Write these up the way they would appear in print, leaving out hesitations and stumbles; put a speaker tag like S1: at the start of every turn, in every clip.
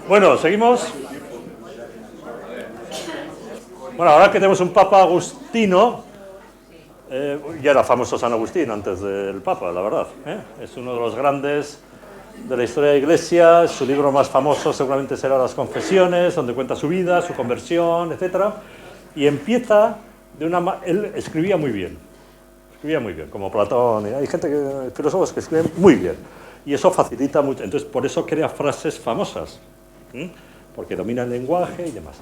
S1: Bueno, seguimos. Bueno, ahora que tenemos un Papa Agustino, ya era famoso San Agustín antes del Papa, la verdad. Es uno de los grandes de la historia de la Iglesia. Su libro más famoso seguramente será Las Confesiones, donde cuenta su vida, su conversión, etc. Y empieza de una... Él escribía muy bien, como Platón. Hay gente, filósofos que escriben muy bien. Y eso facilita mucho. Entonces, por eso crea frases famosas, porque domina el lenguaje y demás.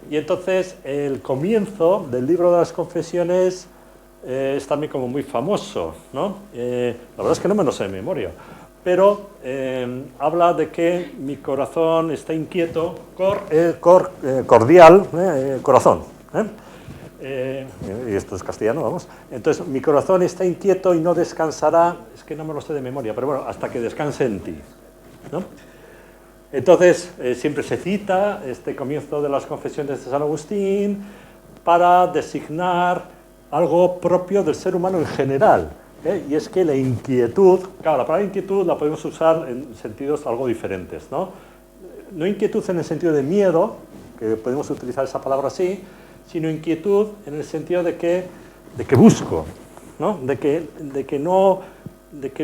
S1: Y entonces, el comienzo del libro de las Confesiones es también como muy famoso, ¿no? La verdad es que no me lo sé de memoria, pero habla de que mi corazón está inquieto, cordial, corazón. Y esto es castellano, vamos. Entonces, mi corazón está inquieto y no descansará, es que no me lo sé de memoria, pero bueno, hasta que descanse en ti, ¿no? Entonces, siempre se cita este comienzo de las Confesiones de San Agustín para designar algo propio del ser humano en general, y es que la inquietud, claro, la palabra inquietud la podemos usar en sentidos algo diferentes, ¿no? No inquietud en el sentido de miedo, que podemos utilizar esa palabra así, sino inquietud en el sentido de que busco, ¿no? De que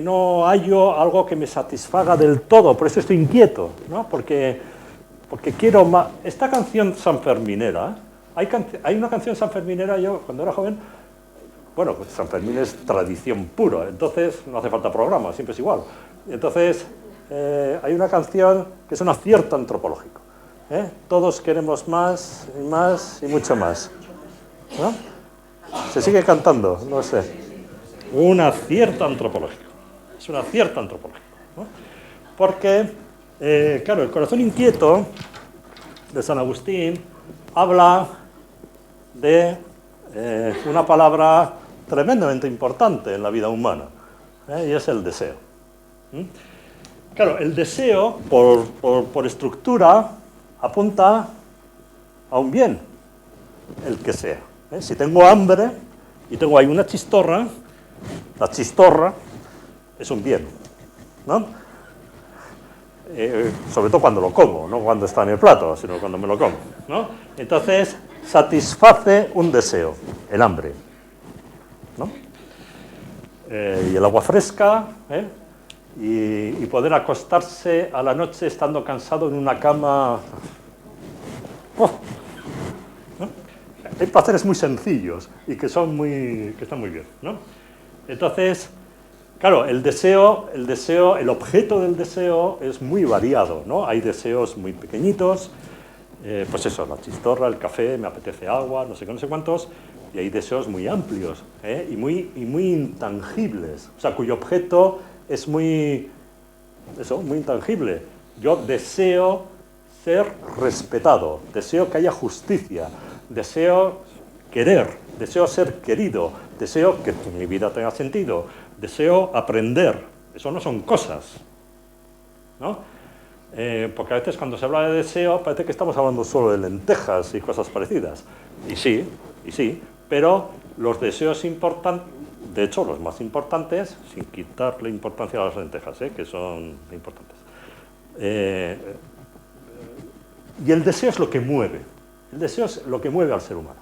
S1: no hallo algo que me satisfaga del todo, por eso estoy inquieto, ¿no? Porque quiero más. Esta canción sanferminera, hay una canción sanferminera, yo cuando era joven, bueno, pues San Fermín es tradición pura, entonces no hace falta programa, siempre es igual. Entonces, hay una canción que es un acierto antropológico. Todos queremos más y más y mucho más, ¿no? Se sigue cantando, no sé. Un acierto antropológico. Es un acierto antropológico, ¿no? Porque, claro, el corazón inquieto de San Agustín habla de una palabra tremendamente importante en la vida humana, y es el deseo. Claro, el deseo, por estructura, apunta a un bien, el que sea. Si tengo hambre y tengo ahí una chistorra, la chistorra es un bien, ¿no? Sobre todo cuando lo como, no cuando está en el plato, sino cuando me lo como, ¿no? Entonces, satisface un deseo, el hambre, ¿no? Y el agua fresca, y poder acostarse a la noche estando cansado en una cama. ¡Oh! ¿No? Hay placeres muy sencillos y que están muy bien, ¿no? Entonces, claro, el objeto del deseo es muy variado, ¿no? Hay deseos muy pequeñitos, pues eso, la chistorra, el café, me apetece agua, no sé qué, no sé cuántos, y hay deseos muy amplios, y muy intangibles, o sea, cuyo objeto es muy intangible. Yo deseo ser respetado, deseo que haya justicia, deseo querer, deseo ser querido, deseo que mi vida tenga sentido, deseo aprender. Eso no son cosas, ¿no? Porque a veces cuando se habla de deseo parece que estamos hablando solo de lentejas y cosas parecidas. Y sí, pero los deseos importantes, de hecho los más importantes, sin quitarle importancia a las lentejas, que son importantes. Y el deseo es lo que mueve. El deseo es lo que mueve al ser humano.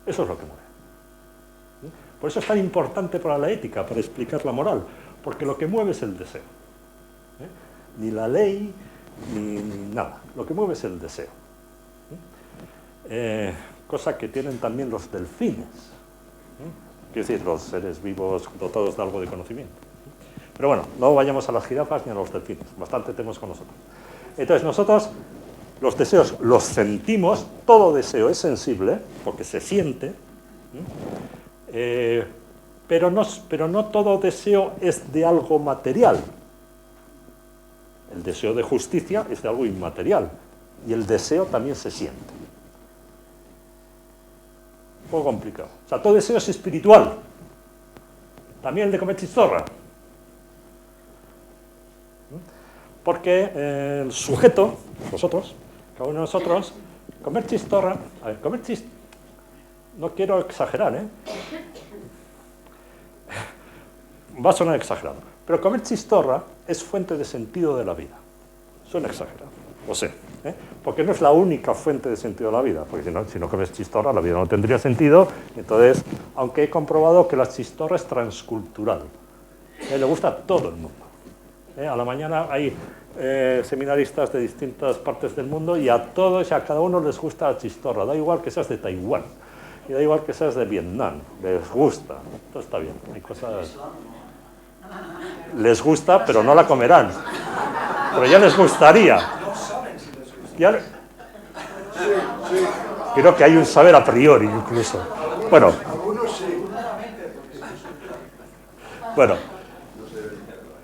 S1: Eso es lo que mueve. Por eso es tan importante para la ética, para explicar la moral, porque lo que mueve es el deseo. Ni la ley, ni nada. Lo que mueve es el deseo. Cosa que tienen también los delfines. Quiero decir, los seres vivos dotados de algo de conocimiento. Pero bueno, no vayamos a las jirafas ni a los delfines. Bastante tenemos con nosotros. Entonces, nosotros los deseos los sentimos. Todo deseo es sensible, porque se siente. Pero no todo deseo es de algo material. El deseo de justicia es de algo inmaterial. Y el deseo también se siente. Un poco complicado. O sea, todo deseo es espiritual. También el de comer chistorra. Porque el sujeto, nosotros, cada uno de nosotros, comer chistorra... A ver, no quiero exagerar, va a sonar exagerado. Pero comer chistorra es fuente de sentido de la vida. Suena exagerado, lo sé. ¿eh? Porque no es la única fuente de sentido de la vida, porque si no comes chistorra la vida no tendría sentido. Entonces, aunque he comprobado que la chistorra es transcultural, le gusta a todo el mundo. A la mañana hay seminaristas de distintas partes del mundo y a todos y a cada uno les gusta la chistorra, da igual que seas de Taiwán, y da igual que seas de Vietnam, les gusta, todo está bien, hay cosas... Les gusta, pero no la comerán, pero ya les gustaría. Ya... Creo que hay un saber a priori incluso. Bueno,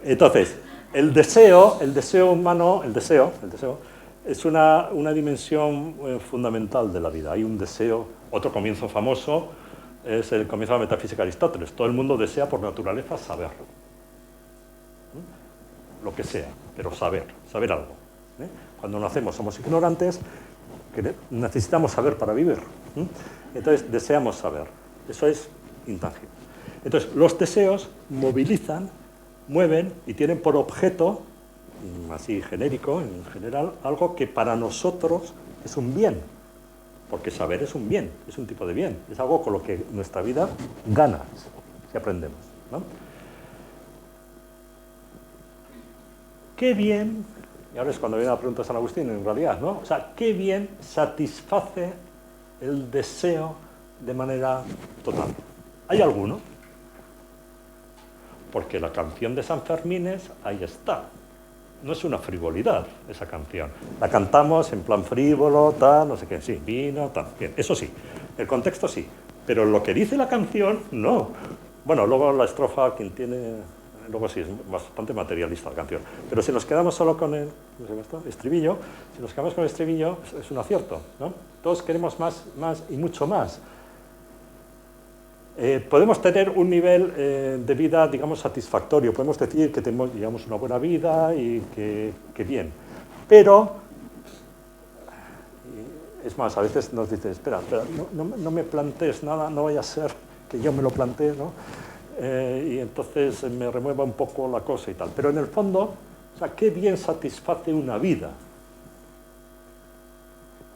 S1: entonces, el deseo humano, el deseo es una dimensión fundamental de la vida. Hay un deseo, otro comienzo famoso es el comienzo de la metafísica de Aristóteles. Todo el mundo desea por naturaleza saber. Lo que sea, pero saber algo. Cuando nacemos somos ignorantes, que necesitamos saber para vivir. Entonces, deseamos saber. Eso es intangible. Entonces, los deseos movilizan, mueven y tienen por objeto, así genérico, en general, algo que para nosotros es un bien. Porque saber es un bien, es un tipo de bien. Es algo con lo que nuestra vida gana, si aprendemos, ¿no? Qué bien, y ahora es cuando viene la pregunta de San Agustín, en realidad, ¿no? O sea, qué bien satisface el deseo de manera total. ¿Hay alguno? Porque la canción de San Fermines, ahí está. No es una frivolidad esa canción. La cantamos en plan frívolo, tal, no sé qué, sí, vino, tal. Bien, eso sí, el contexto sí. Pero lo que dice la canción, no. Bueno, luego la estrofa, quien tiene... Luego sí, es bastante materialista la canción. Pero si nos quedamos solo con el estribillo, si nos quedamos con el estribillo, es un acierto, ¿no? Todos queremos más y mucho más. Podemos tener un nivel de vida, digamos, satisfactorio. Podemos decir que tenemos, digamos, una buena vida y que bien. Pero, es más, a veces nos dicen, espera, no me plantees nada, no vaya a ser que yo me lo plantee, ¿no? Y entonces me remueva un poco la cosa y tal. Pero en el fondo, o sea, ¿qué bien satisface una vida?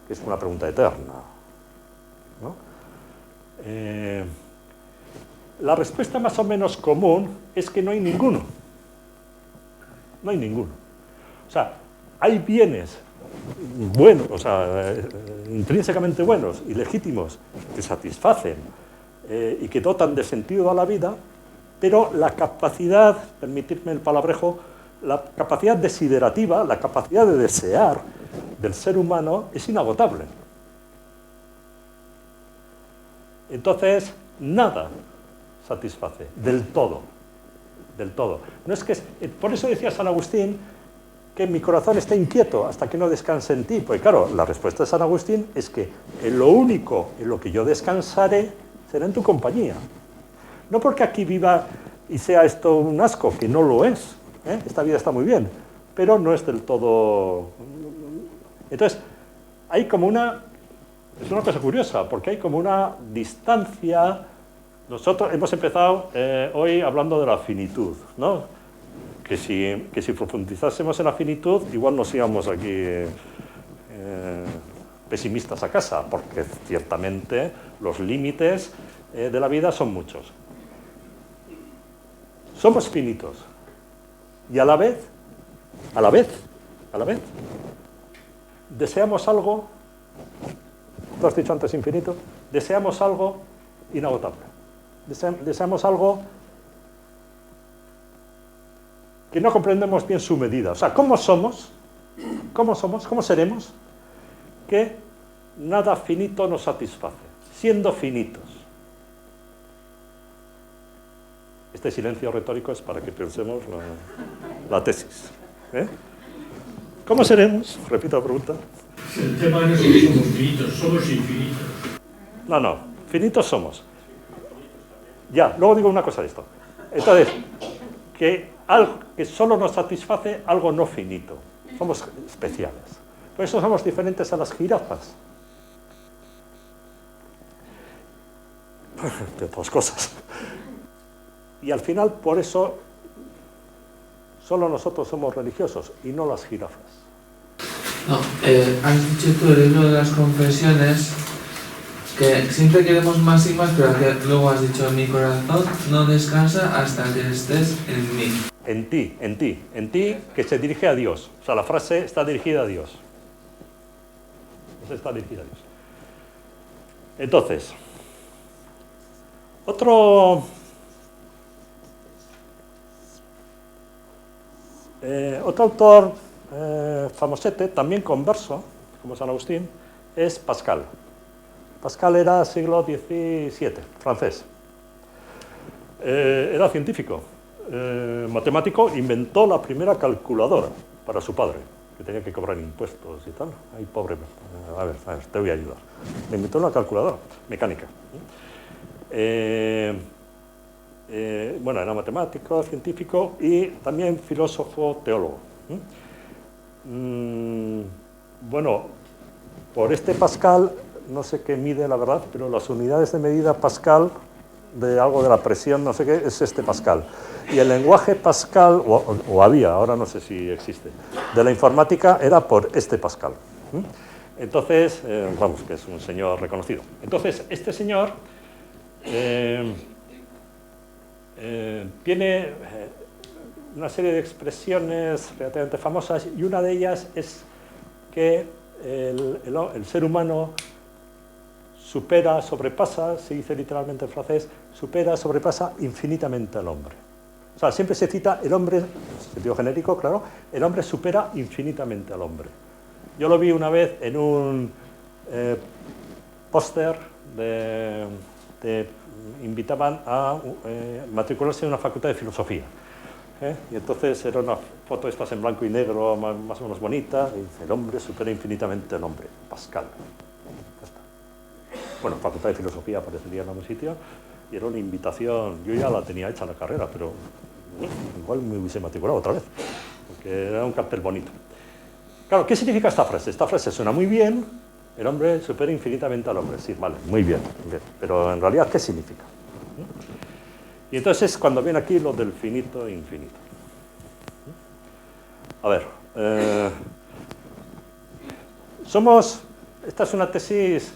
S1: Es una pregunta eterna, ¿no? La respuesta más o menos común es que no hay ninguno. No hay ninguno. O sea, hay bienes buenos, o sea, intrínsecamente buenos y legítimos que satisfacen y que dotan de sentido a la vida, pero la capacidad, permitidme el palabrejo, la capacidad desiderativa, la capacidad de desear del ser humano es inagotable. Entonces, nada satisface del todo, del todo. No es que, por eso decía San Agustín que mi corazón está inquieto hasta que no descanse en ti, porque claro, la respuesta de San Agustín es que lo único en lo que yo descansaré será en tu compañía. No porque aquí viva y sea esto un asco, que no lo es, ¿eh? Esta vida está muy bien, pero no es del todo... Entonces, hay como una... Es una cosa curiosa, porque hay como una distancia... Nosotros hemos empezado hoy hablando de la finitud, ¿no? Que si profundizásemos en la finitud, igual nos íbamos aquí pesimistas a casa, porque ciertamente los límites de la vida son muchos. Somos finitos. Y a la vez, deseamos algo, tú has dicho antes infinito, deseamos algo inagotable. Deseamos algo que no comprendemos bien su medida. O sea, ¿cómo seremos? Que nada finito nos satisface, siendo finitos. Este silencio retórico es para que pensemos la tesis. ¿Cómo seremos? Repito la pregunta.
S2: El tema no es que somos finitos, somos infinitos.
S1: No, finitos somos. Ya, luego digo una cosa de esto. Entonces, que algo que solo nos satisface algo no finito. Somos especiales. Por eso somos diferentes a las jirafas. De otras cosas. Y al final, por eso, solo nosotros somos religiosos y no las jirafas.
S3: No, has dicho tú en el libro de las confesiones que siempre queremos más y más, pero que luego has dicho, mi corazón no descansa hasta que estés en mí.
S1: En ti, que se dirige a Dios. O sea, la frase está dirigida a Dios. Está dirigida a Dios. Entonces, otro autor famosete, también converso, como San Agustín, es Pascal. Pascal era siglo XVII, francés. Era científico, matemático, inventó la primera calculadora para su padre, que tenía que cobrar impuestos y tal. Ay, pobre, a ver, te voy a ayudar. Le inventó una calculadora mecánica. Bueno, era matemático, científico y también filósofo, teólogo. Bueno, por este Pascal, no sé qué mide la verdad, pero las unidades de medida Pascal, de algo de la presión, no sé qué, es este Pascal. Y el lenguaje Pascal, o había, ahora no sé si existe, de la informática era por este Pascal. Entonces, vamos, que es un señor reconocido. Entonces, este señor tiene una serie de expresiones relativamente famosas y una de ellas es que el ser humano supera, sobrepasa, se dice literalmente en francés, supera, sobrepasa infinitamente al hombre. O sea, siempre se cita el hombre, en sentido genérico, claro, el hombre supera infinitamente al hombre. Yo lo vi una vez en un póster invitaban a matricularse en una facultad de filosofía. Y entonces era una foto de estas en blanco y negro, más o menos bonita, y dice, el hombre supera infinitamente al hombre, Pascal. Ya está. Bueno, facultad de filosofía aparecería en algún sitio, y era una invitación, yo ya la tenía hecha la carrera, pero igual me hubiese matriculado otra vez, porque era un cartel bonito. Claro, ¿qué significa esta frase? Esta frase suena muy bien, el hombre supera infinitamente al hombre, sí, vale, muy bien, pero en realidad, ¿qué significa? Y entonces es cuando viene aquí lo del finito e infinito. A ver, esta es una tesis,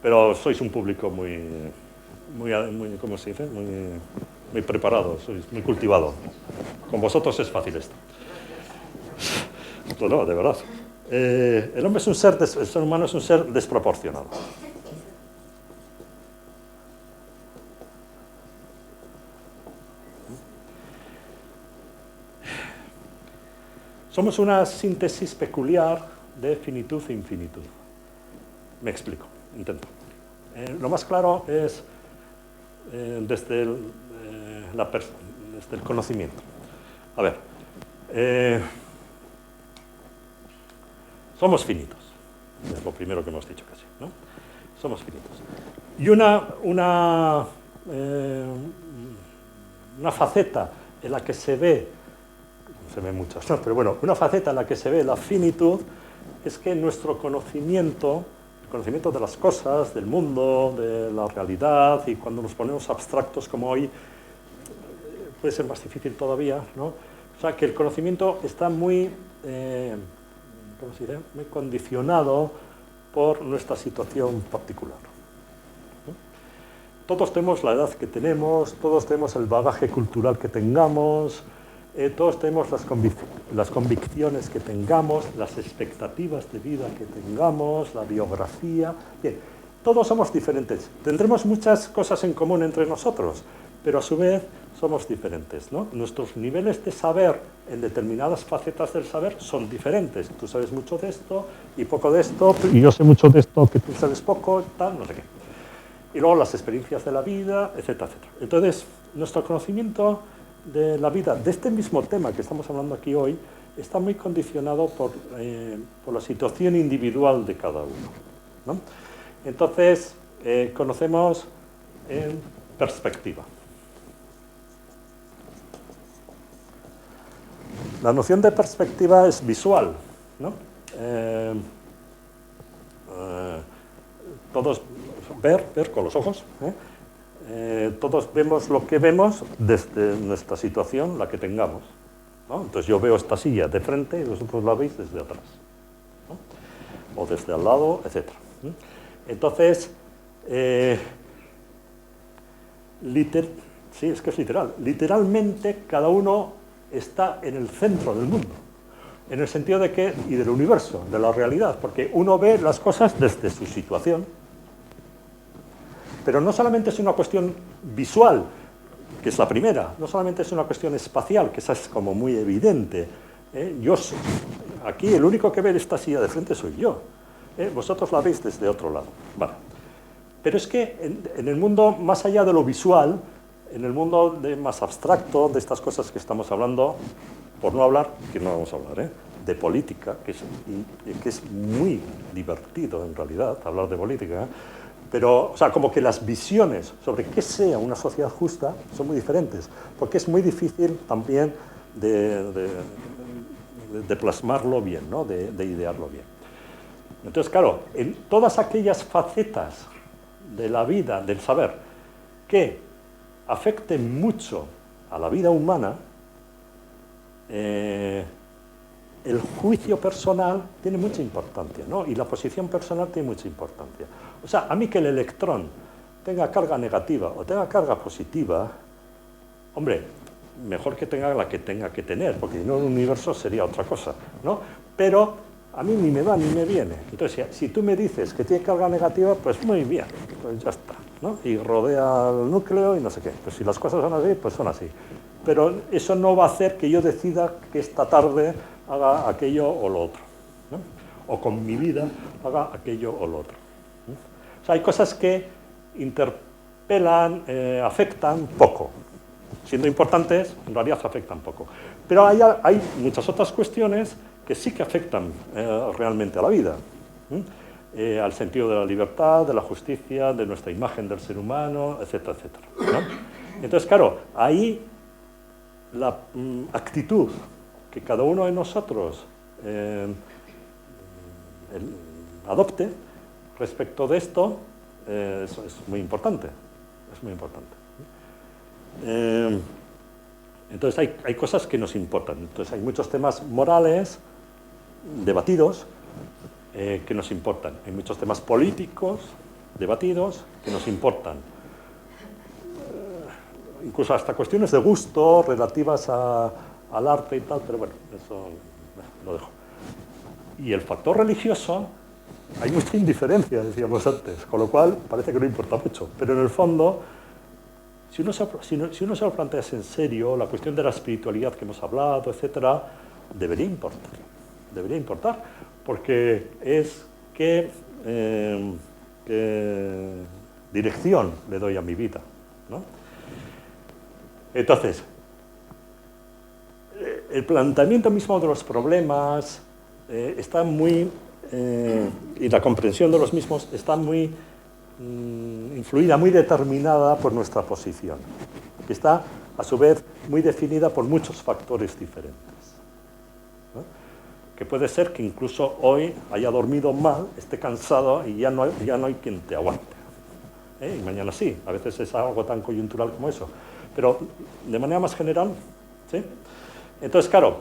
S1: pero sois un público muy ¿cómo se dice? Muy preparado, sois muy cultivado. Con vosotros es fácil esto. No, de verdad. El hombre es un ser, el ser humano es un ser desproporcionado. Somos una síntesis peculiar de finitud e infinitud. Me explico, intento. Lo más claro es desde el conocimiento. A ver, somos finitos, es lo primero que hemos dicho casi, ¿no? Somos finitos. Y una faceta en la que se ve muchas, ¿no? Pero bueno, una faceta en la que se ve la finitud es que nuestro conocimiento, el conocimiento de las cosas, del mundo, de la realidad, y cuando nos ponemos abstractos como hoy, puede ser más difícil todavía, ¿no? O sea, que el conocimiento está muy, ¿cómo se dice? Muy condicionado por nuestra situación particular. Todos tenemos la edad que tenemos, todos tenemos el bagaje cultural que tengamos, todos tenemos las convicciones que tengamos, las expectativas de vida que tengamos, la biografía. Bien, todos somos diferentes. Tendremos muchas cosas en común entre nosotros, pero a su vez somos diferentes, ¿no? Nuestros niveles de saber en determinadas facetas del saber son diferentes. Tú sabes mucho de esto y poco de esto, y yo sé mucho de esto que tú sabes poco, tal, no sé qué. Y luego las experiencias de la vida, etcétera, etcétera. Entonces, nuestro conocimiento de la vida, de este mismo tema que estamos hablando aquí hoy, está muy condicionado por la situación individual de cada uno, ¿no? Entonces, conocemos en perspectiva. La noción de perspectiva es visual, ¿no? Todos ver con los ojos, todos vemos lo que vemos desde nuestra situación, la que tengamos. ¿no? Entonces yo veo esta silla de frente y vosotros la veis desde atrás, ¿no? O desde al lado, etc. Entonces, sí, es que es literal. Literalmente cada uno está en el centro del mundo, en el sentido de que, y del universo, de la realidad, porque uno ve las cosas desde su situación. Pero no solamente es una cuestión visual, que es la primera, no solamente es una cuestión espacial, que esa es como muy evidente. Aquí el único que ve esta silla de frente soy yo. Vosotros la veis desde otro lado. Vale. Pero es que en el mundo más allá de lo visual, en el mundo más abstracto, de estas cosas que estamos hablando, por no hablar, que no vamos a hablar, de política, que es muy divertido en realidad hablar de política, pero, o sea, como que las visiones sobre qué sea una sociedad justa son muy diferentes, porque es muy difícil también de plasmarlo bien, ¿no? de idearlo bien. Entonces, claro, en todas aquellas facetas de la vida, del saber, que afecten mucho a la vida humana, el juicio personal tiene mucha importancia, ¿no? Y la posición personal tiene mucha importancia. O sea, a mí que el electrón tenga carga negativa o tenga carga positiva, hombre, mejor que tenga la que tenga que tener, porque si no el universo sería otra cosa, ¿no? Pero a mí ni me va ni me viene. Entonces, si tú me dices que tiene carga negativa, pues muy bien, pues ya está, ¿no? Y rodea el núcleo y no sé qué. Pues si las cosas son así, pues son así. Pero eso no va a hacer que yo decida que esta tarde haga aquello o lo otro, ¿no? O con mi vida haga aquello o lo otro, ¿no? O sea, hay cosas que interpelan, afectan poco. Siendo importantes, en realidad afectan poco. Pero hay muchas otras cuestiones que sí que afectan realmente a la vida, al sentido de la libertad, de la justicia, de nuestra imagen del ser humano, etcétera, etcétera, ¿no? Entonces, claro, ahí la actitud que cada uno de nosotros adopte respecto de esto es muy importante. Es muy importante. Entonces hay cosas que nos importan. Entonces hay muchos temas morales debatidos que nos importan. Hay muchos temas políticos debatidos que nos importan. Incluso hasta cuestiones de gusto relativas al arte y tal, pero bueno, eso lo dejo. Y el factor religioso, hay mucha indiferencia, decíamos antes, con lo cual parece que no importa mucho, pero en el fondo, si uno se lo plantea en serio, la cuestión de la espiritualidad que hemos hablado, etcétera, debería importar, porque es qué dirección le doy a mi vida, ¿no? Entonces, el planteamiento mismo de los problemas está muy, y la comprensión de los mismos está muy influida, muy determinada por nuestra posición, que está, a su vez, muy definida por muchos factores diferentes, ¿no? Que puede ser que incluso hoy haya dormido mal, esté cansado y ya no hay quien te aguante, y mañana sí, a veces es algo tan coyuntural como eso. Pero de manera más general, ¿sí? Entonces, claro,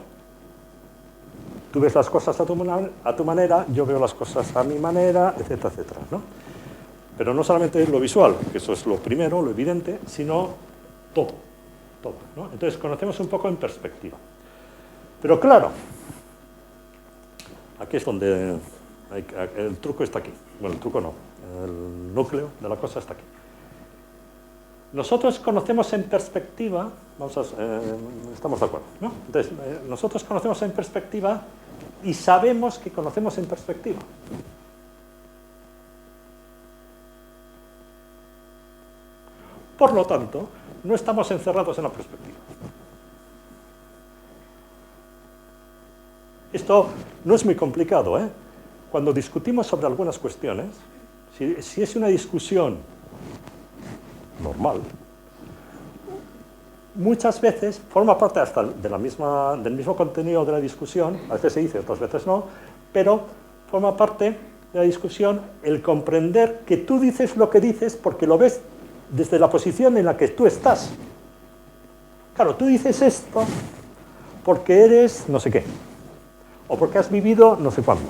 S1: tú ves las cosas a tu manera, yo veo las cosas a mi manera, etcétera, etcétera, ¿no? Pero no solamente es lo visual, que eso es lo primero, lo evidente, sino todo, ¿no? Entonces, conocemos un poco en perspectiva. Pero claro, aquí es donde el truco está aquí. Bueno, el truco no, el núcleo de la cosa está aquí. Nosotros conocemos en perspectiva, estamos de acuerdo, ¿no? Entonces, nosotros conocemos en perspectiva y sabemos que conocemos en perspectiva. Por lo tanto, no estamos encerrados en la perspectiva. Esto no es muy complicado, ¿eh? Cuando discutimos sobre algunas cuestiones, si es una discusión normal, muchas veces forma parte hasta del mismo contenido de la discusión, a veces se dice, otras veces no, pero forma parte de la discusión el comprender que tú dices lo que dices porque lo ves desde la posición en la que tú estás. Claro, tú dices esto porque eres no sé qué, o porque has vivido no sé cuándo,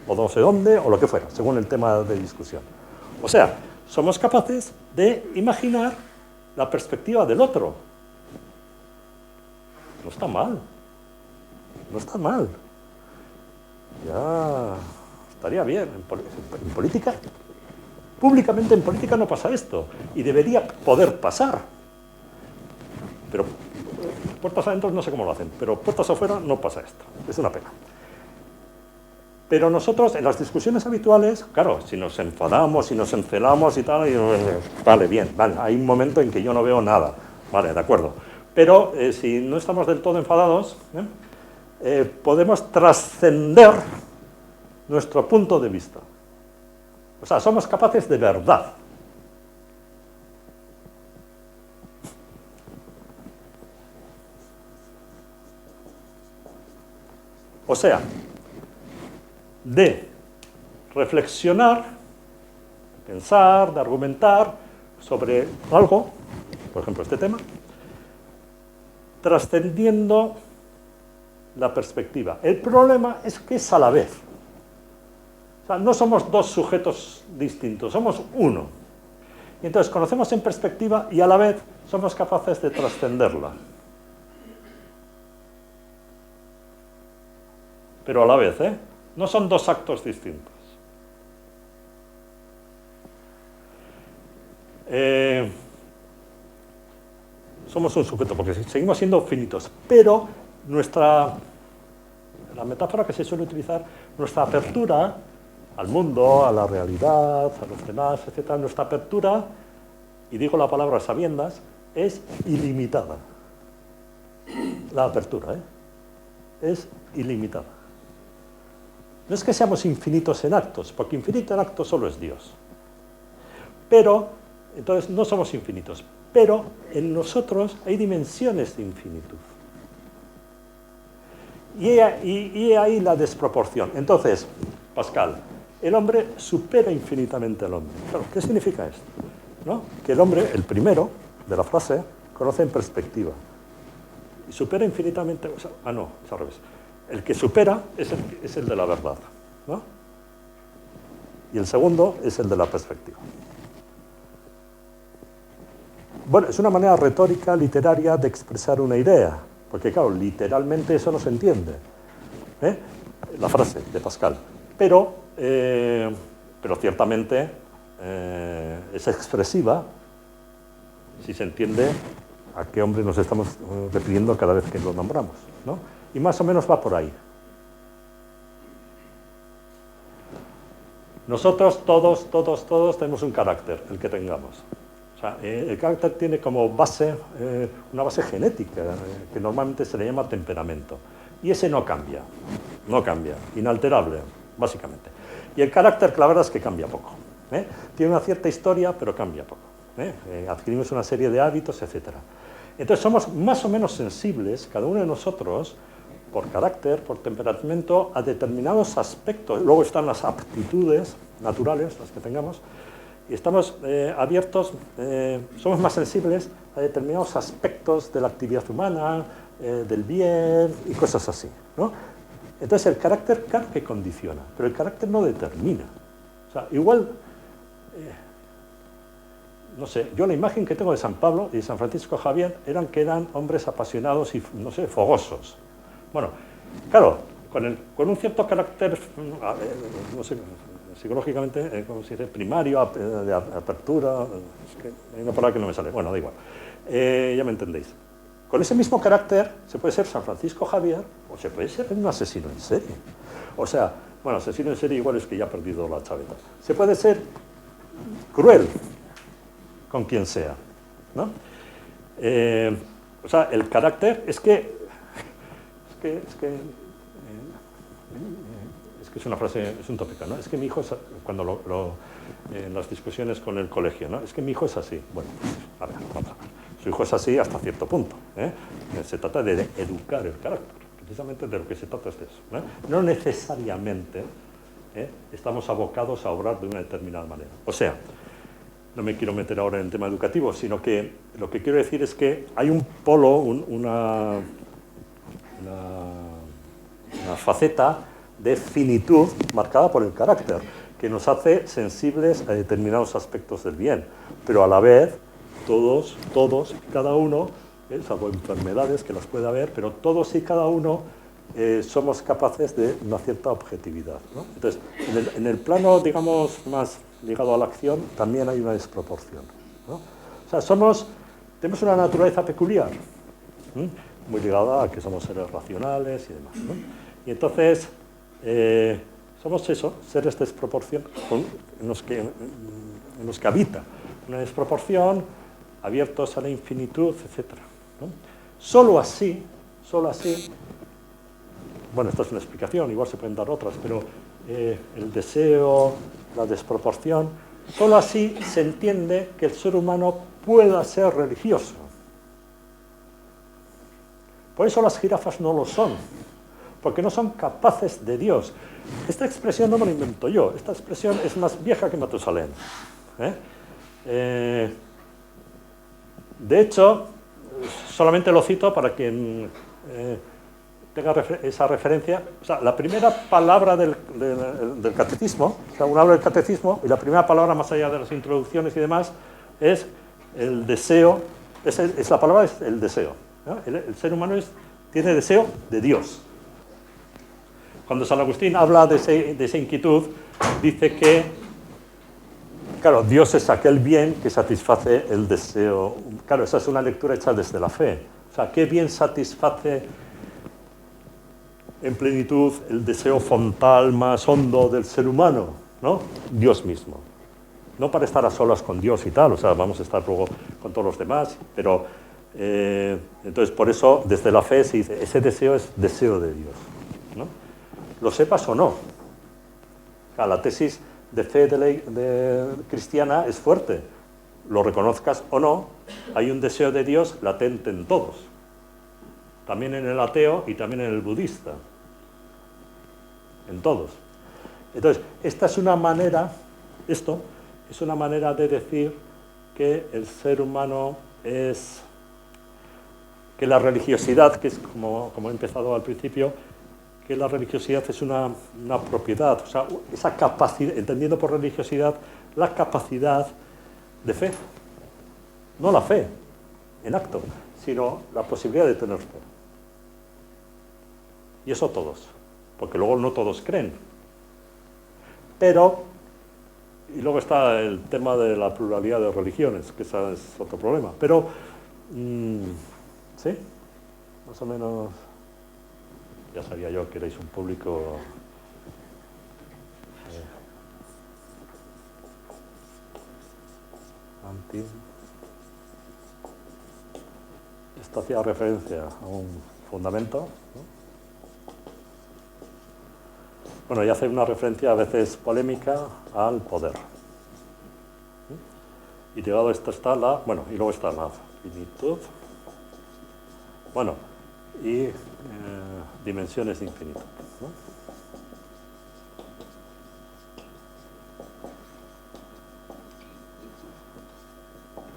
S1: o no sé dónde, o lo que fuera, según el tema de discusión. O sea, somos capaces de imaginar la perspectiva del otro. No está mal. No está mal. Ya estaría bien. En política, públicamente en política no pasa esto. Y debería poder pasar. Pero puertas adentro no sé cómo lo hacen, pero puertas afuera no pasa esto. Es una pena. Pero nosotros, en las discusiones habituales, claro, si nos enfadamos, si nos encelamos y tal, vale, bien, vale, hay un momento en que yo no veo nada, vale, de acuerdo. Pero si no estamos del todo enfadados, podemos trascender nuestro punto de vista. O sea, somos capaces de verdad. O sea, de reflexionar, pensar, de argumentar sobre algo, por ejemplo este tema, trascendiendo la perspectiva. El problema es que es a la vez. O sea, no somos dos sujetos distintos, somos uno. Y entonces conocemos en perspectiva y a la vez somos capaces de trascenderla. Pero a la vez, no son dos actos distintos. Somos un sujeto, porque seguimos siendo finitos, pero la metáfora que se suele utilizar, nuestra apertura al mundo, a la realidad, a los demás, etc., nuestra apertura, y digo la palabra sabiendas, es ilimitada. La apertura, es ilimitada. No es que seamos infinitos en actos, porque infinito en actos solo es Dios. Pero, entonces no somos infinitos, pero en nosotros hay dimensiones de infinitud. Y ahí la desproporción. Entonces, Pascal, el hombre supera infinitamente al hombre. Claro, ¿qué significa esto? ¿No? Que el hombre, el primero de la frase, conoce en perspectiva. Y supera infinitamente... O sea, no, es al revés. El que supera es el de la verdad, ¿no? Y el segundo es el de la perspectiva. Bueno, es una manera retórica, literaria, de expresar una idea, porque claro, literalmente eso no se entiende, la frase de Pascal. Pero ciertamente es expresiva si se entiende a qué hombre nos estamos refiriendo cada vez que lo nombramos, ¿no? Y más o menos va por ahí. Nosotros, todos tenemos un carácter, el que tengamos. O sea, el carácter tiene como base, una base genética, que normalmente se le llama temperamento. Y ese no cambia, inalterable, básicamente. Y el carácter, la verdad es que cambia poco. Tiene una cierta historia, pero cambia poco. Adquirimos una serie de hábitos, etc. Entonces somos más o menos sensibles, cada uno de nosotros, por carácter, por temperamento, a determinados aspectos. Luego están las aptitudes naturales, las que tengamos, y estamos abiertos, somos más sensibles a determinados aspectos de la actividad humana, del bien y cosas así, ¿no? Entonces el carácter, claro que condiciona, pero el carácter no determina. O sea, igual, no sé, yo la imagen que tengo de San Pablo y de San Francisco Javier que eran hombres apasionados y, no sé, fogosos. Bueno, claro, con un cierto carácter, no sé, psicológicamente, ¿cómo se dice? Primario, de apertura, es que hay una palabra que no me sale, bueno, da igual, ya me entendéis. Con ese mismo carácter se puede ser San Francisco Javier o se puede ser un asesino en serie. O sea, bueno, asesino en serie igual es que ya ha perdido la chaveta. Se puede ser cruel con quien sea, ¿no? O sea, el carácter es que es una frase, es un tópico, ¿no? Es que mi hijo, cuando en las discusiones con el colegio, ¿no? Es que mi hijo es así. Bueno, a ver, vamos a ver. Su hijo es así hasta cierto punto. Se trata de educar el carácter. Precisamente de lo que se trata es de eso. No necesariamente estamos abocados a obrar de una determinada manera. O sea, no me quiero meter ahora en el tema educativo, sino que lo que quiero decir es que hay un polo, una faceta de finitud marcada por el carácter, que nos hace sensibles a determinados aspectos del bien, pero a la vez todos y cada uno, salvo enfermedades que las puede haber, pero todos y cada uno somos capaces de una cierta objetividad, ¿no? Entonces, en el plano, digamos, más ligado a la acción, también hay una desproporción, ¿no? O sea, tenemos una naturaleza peculiar, ¿sí? Muy ligada a que somos seres racionales y demás, ¿no? Y entonces, somos eso, seres desproporción, en los que habita una desproporción, abiertos a la infinitud, etc., ¿no? Solo así, bueno, esta es una explicación, igual se pueden dar otras, pero el deseo, la desproporción, solo así se entiende que el ser humano pueda ser religioso. Por eso las jirafas no lo son, porque no son capaces de Dios. Esta expresión no me la invento yo, esta expresión es más vieja que Matusalén. De hecho, solamente lo cito para quien tenga esa referencia. O sea, la primera palabra del catecismo, o sea, uno habla del catecismo y la primera palabra, más allá de las introducciones y demás, es el deseo, la palabra es el deseo, ¿no? El ser humano tiene deseo de Dios. Cuando San Agustín habla de esa inquietud, dice que, claro, Dios es aquel bien que satisface el deseo. Claro, esa es una lectura hecha desde la fe. O sea, ¿qué bien satisface en plenitud el deseo fontal más hondo del ser humano? ¿No? Dios mismo. No para estar a solas con Dios y tal, o sea, vamos a estar luego con todos los demás, pero entonces por eso desde la fe se dice, ese deseo es deseo de Dios, ¿no? Lo sepas o no. O sea, la tesis de fe cristiana es fuerte. Lo reconozcas o no, hay un deseo de Dios latente en todos. También en el ateo y también en el budista. En todos. Entonces, esta es una manera, esto es una manera de decir que el ser humano es, que la religiosidad, que es como he empezado al principio, que la religiosidad es una propiedad, o sea, esa capacidad, entendiendo por religiosidad la capacidad de fe, no la fe en acto, sino la posibilidad de tener fe. Y eso todos, porque luego no todos creen. Pero, y luego está el tema de la pluralidad de religiones, que ese es otro problema, pero, sí, más o menos. Ya sabía yo que erais un público anti. Esto hacía referencia a un fundamento, ¿no? Bueno, y hace una referencia a veces polémica al poder. Y llegado a esto está bueno, y luego está la finitud. Bueno, y dimensiones de infinito, ¿no?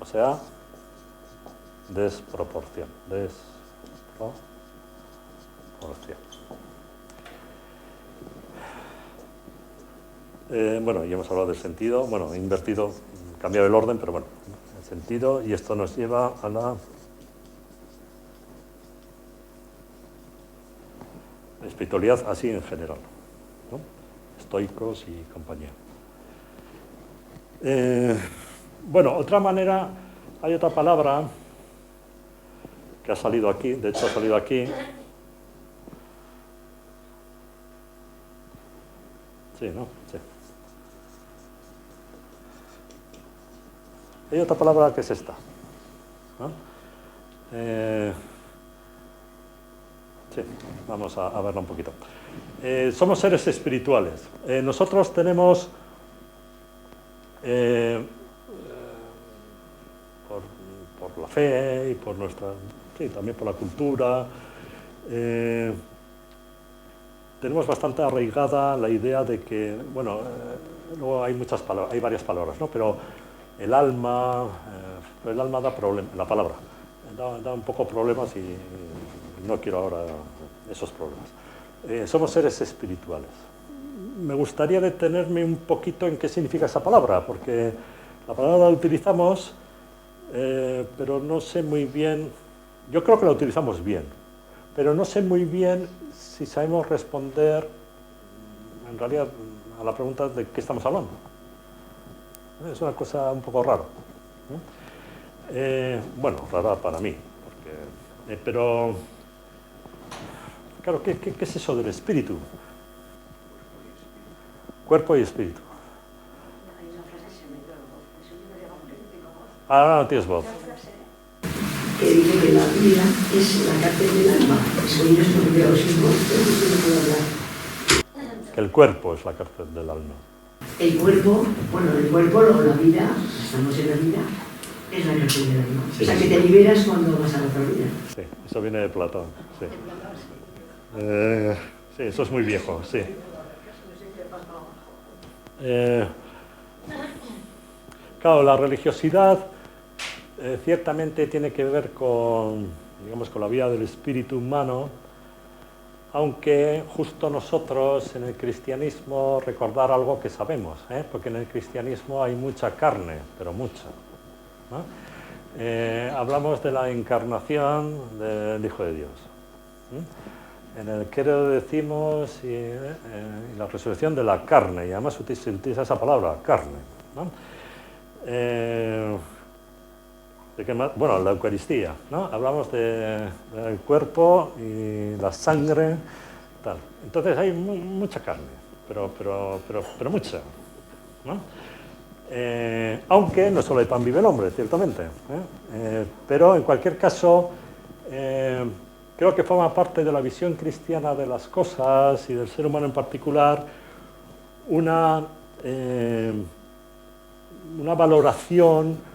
S1: O sea, desproporción. Bueno, ya hemos hablado del sentido, bueno, he invertido, cambiado el orden, pero bueno, el sentido, y esto nos lleva a la espiritualidad así en general, ¿no? Estoicos y compañía. Bueno, otra manera, hay otra palabra que ha salido aquí, de hecho ha salido aquí. Sí, ¿no? Sí. Hay otra palabra que es esta, ¿no? Sí, vamos a verla un poquito. Somos seres espirituales. Nosotros tenemos, por la fe y por nuestra, sí, también por la cultura, tenemos bastante arraigada la idea de que, bueno, luego hay muchas palabras, hay varias palabras, ¿no? Pero el alma da problemas, la palabra da un poco problemas y no quiero ahora esos problemas. Somos seres espirituales. Me gustaría detenerme un poquito en qué significa esa palabra, porque la palabra la utilizamos, pero no sé muy bien, yo creo que la utilizamos bien, pero no sé muy bien si sabemos responder, en realidad, a la pregunta de qué estamos hablando. Es una cosa un poco rara, ¿no? Bueno, rara para mí, porque, pero, claro, ¿qué es eso del espíritu? Cuerpo y espíritu. Ahora no tienes voz.
S4: Que dice que la vida es la cárcel del alma. Eso yo es lo que veo, si no, no puedo hablar.
S1: Que el cuerpo es la cárcel del alma.
S4: El cuerpo, bueno, el cuerpo, la vida, estamos en la vida, es la cárcel del alma.
S1: Sí,
S4: o sea, que
S1: sí.
S4: te liberas cuando vas a la otra vida.
S1: Sí, eso viene de Platón. Sí, sí, eso es muy viejo, sí. Claro, la religiosidad ciertamente tiene que ver con, digamos, con la vida del espíritu humano, aunque justo nosotros en el cristianismo recordar algo que sabemos, porque en el cristianismo hay mucha carne, pero mucha, ¿no? Hablamos de la encarnación del Hijo de Dios. En el credo decimos la resurrección de la carne, y además se utiliza esa palabra, carne, ¿no? ¿De qué más? Bueno, la Eucaristía, ¿no? Hablamos del cuerpo y la sangre, tal. Entonces hay mucha carne, pero mucha, ¿no? Aunque no solo de pan vive el hombre, ciertamente, pero en cualquier caso creo que forma parte de la visión cristiana de las cosas y del ser humano en particular una valoración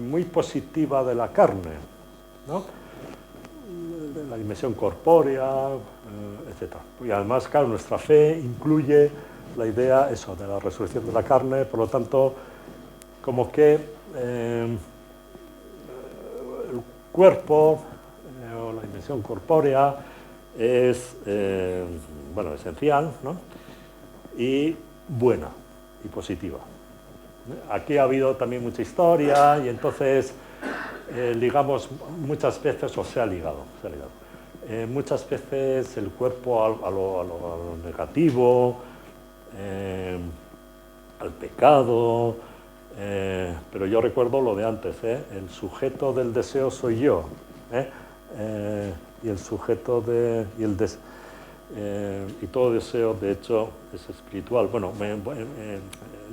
S1: muy positiva de la carne, ¿no? De la dimensión corpórea, etc. Y además, claro, nuestra fe incluye la idea eso, de la resurrección de la carne, por lo tanto, como que el cuerpo o la dimensión corpórea es bueno, esencial, ¿no? Y buena y positiva. Aquí ha habido también mucha historia y entonces ligamos muchas veces, o se ha ligado muchas veces el cuerpo a lo negativo, al pecado, pero yo recuerdo lo de antes, el sujeto del deseo soy yo, y el sujeto y todo deseo de hecho es espiritual. Bueno,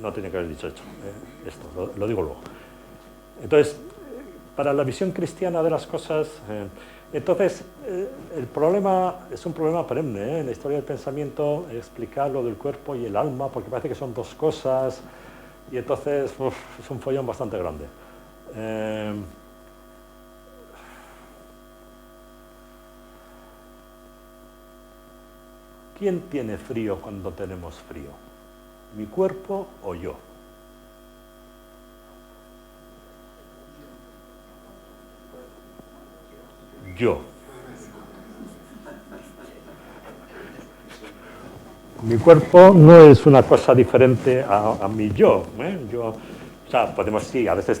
S1: no tenía que haber dicho esto, lo digo luego. Entonces, para la visión cristiana de las cosas, entonces el problema es un problema perenne, en la historia del pensamiento, explicar lo del cuerpo y el alma, porque parece que son dos cosas, y entonces es un follón bastante grande. ¿Quién tiene frío cuando tenemos frío? ¿Mi cuerpo o yo? Yo. Mi cuerpo no es una cosa diferente a mi yo, yo. O sea, podemos, sí, a veces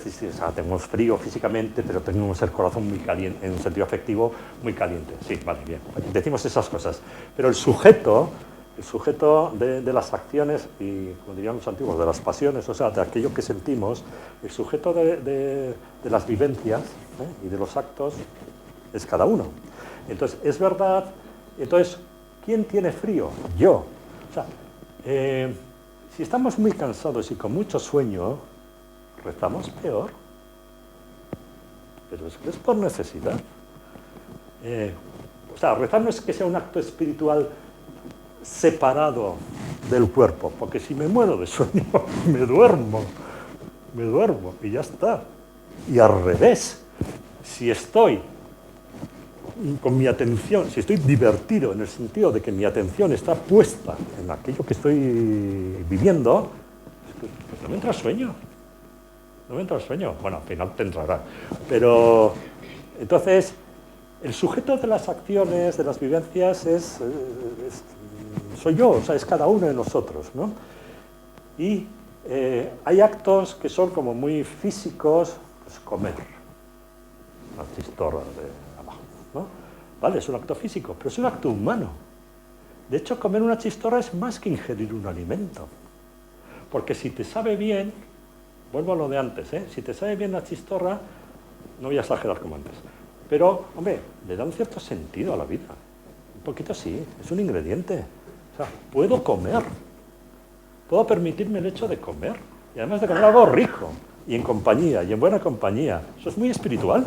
S1: tenemos frío físicamente, pero tenemos el corazón muy caliente, en un sentido afectivo, muy caliente. Sí, vale, bien. Decimos esas cosas. Pero el sujeto de las acciones y, como dirían los antiguos, de las pasiones, o sea, de aquello que sentimos, el sujeto de las vivencias y de los actos es cada uno. Entonces, es verdad, entonces, ¿quién tiene frío? Yo. O sea, si estamos muy cansados y con mucho sueño, rezamos peor, pero es que es por necesidad. O sea, rezar no es que sea un acto espiritual separado del cuerpo, porque si me muero de sueño, me duermo y ya está. Y al revés, si estoy con mi atención, si estoy divertido en el sentido de que mi atención está puesta en aquello que estoy viviendo, pues no me entra sueño. No me entra el sueño. Bueno, al final te entrará. Pero, entonces, el sujeto de las acciones, de las vivencias, soy yo, o sea, es cada uno de nosotros, ¿no? Y hay actos que son como muy físicos, pues comer, una chistorra de abajo, ¿no? Vale, es un acto físico, pero es un acto humano. De hecho, comer una chistorra es más que ingerir un alimento. Porque si te sabe bien, vuelvo a lo de antes, si te sabe bien la chistorra, no voy a exagerar como antes, pero, hombre, le da un cierto sentido a la vida. Un poquito sí, es un ingrediente. O sea, puedo comer, puedo permitirme el hecho de comer, y además de comer algo rico, y en compañía, y en buena compañía. Eso es muy espiritual.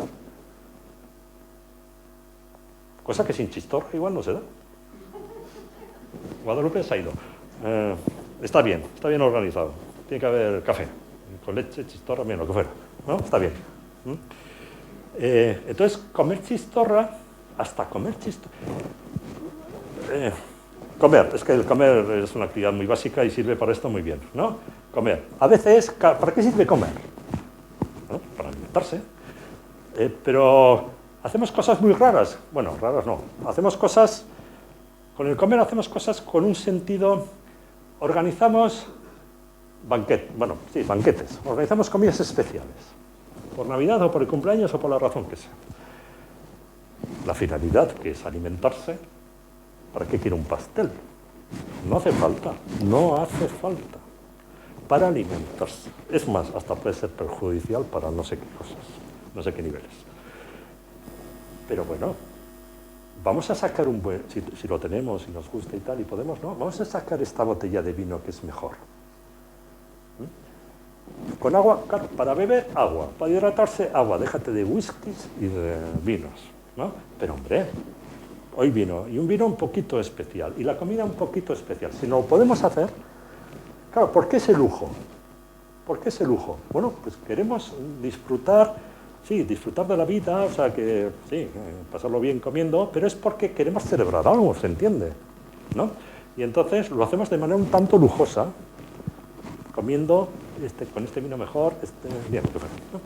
S1: Cosa que sin chistorra igual no se da. Guadalupe se ha ido. Está bien organizado. Tiene que haber café, con leche, chistorra, bien, lo que fuera, ¿no? Está bien. Entonces, comer chistorra, hasta comer chistorra... comer, es que el comer es una actividad muy básica y sirve para esto muy bien, ¿no? Comer. A veces, ¿para qué sirve comer? ¿No? Para alimentarse. Pero hacemos cosas muy raras. Bueno, raras no. Hacemos cosas... Con el comer hacemos cosas con un sentido... Organizamos banquetes. Organizamos comidas especiales. Por Navidad o por el cumpleaños o por la razón que sea. La finalidad, que es alimentarse, ¿para qué quiere un pastel? No hace falta. Para alimentarse. Es más, hasta puede ser perjudicial para no sé qué cosas, no sé qué niveles. Pero bueno, vamos a sacar un buen, si lo tenemos, si nos gusta y tal, y podemos, ¿no? Vamos a sacar esta botella de vino que es mejor. Con agua, claro, para beber, agua. Para hidratarse, agua. Déjate de whiskies y de vinos, ¿no? Pero, hombre, hoy vino, y un vino un poquito especial, y la comida un poquito especial. Si no lo podemos hacer, claro, ¿por qué ese lujo? ¿Por qué ese lujo? Bueno, pues queremos disfrutar, sí, disfrutar de la vida, o sea, que sí, pasarlo bien comiendo, pero es porque queremos celebrar algo, ¿se entiende? ¿No? Y entonces lo hacemos de manera un tanto lujosa, comiendo con este vino mejor, bien, ¿no?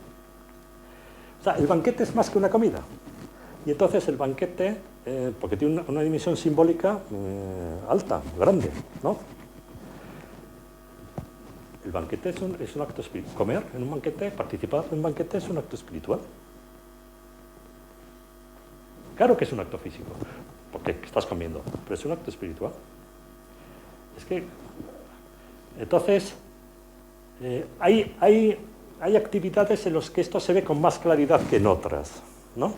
S1: O sea, el banquete es más que una comida. Y entonces el banquete, porque tiene una dimensión simbólica alta, grande, ¿no? El banquete es un acto espiritual. Comer en un banquete, participar en un banquete es un acto espiritual. Claro que es un acto físico, porque estás comiendo, pero es un acto espiritual. Es que, entonces, hay actividades en las que esto se ve con más claridad que en otras, ¿no?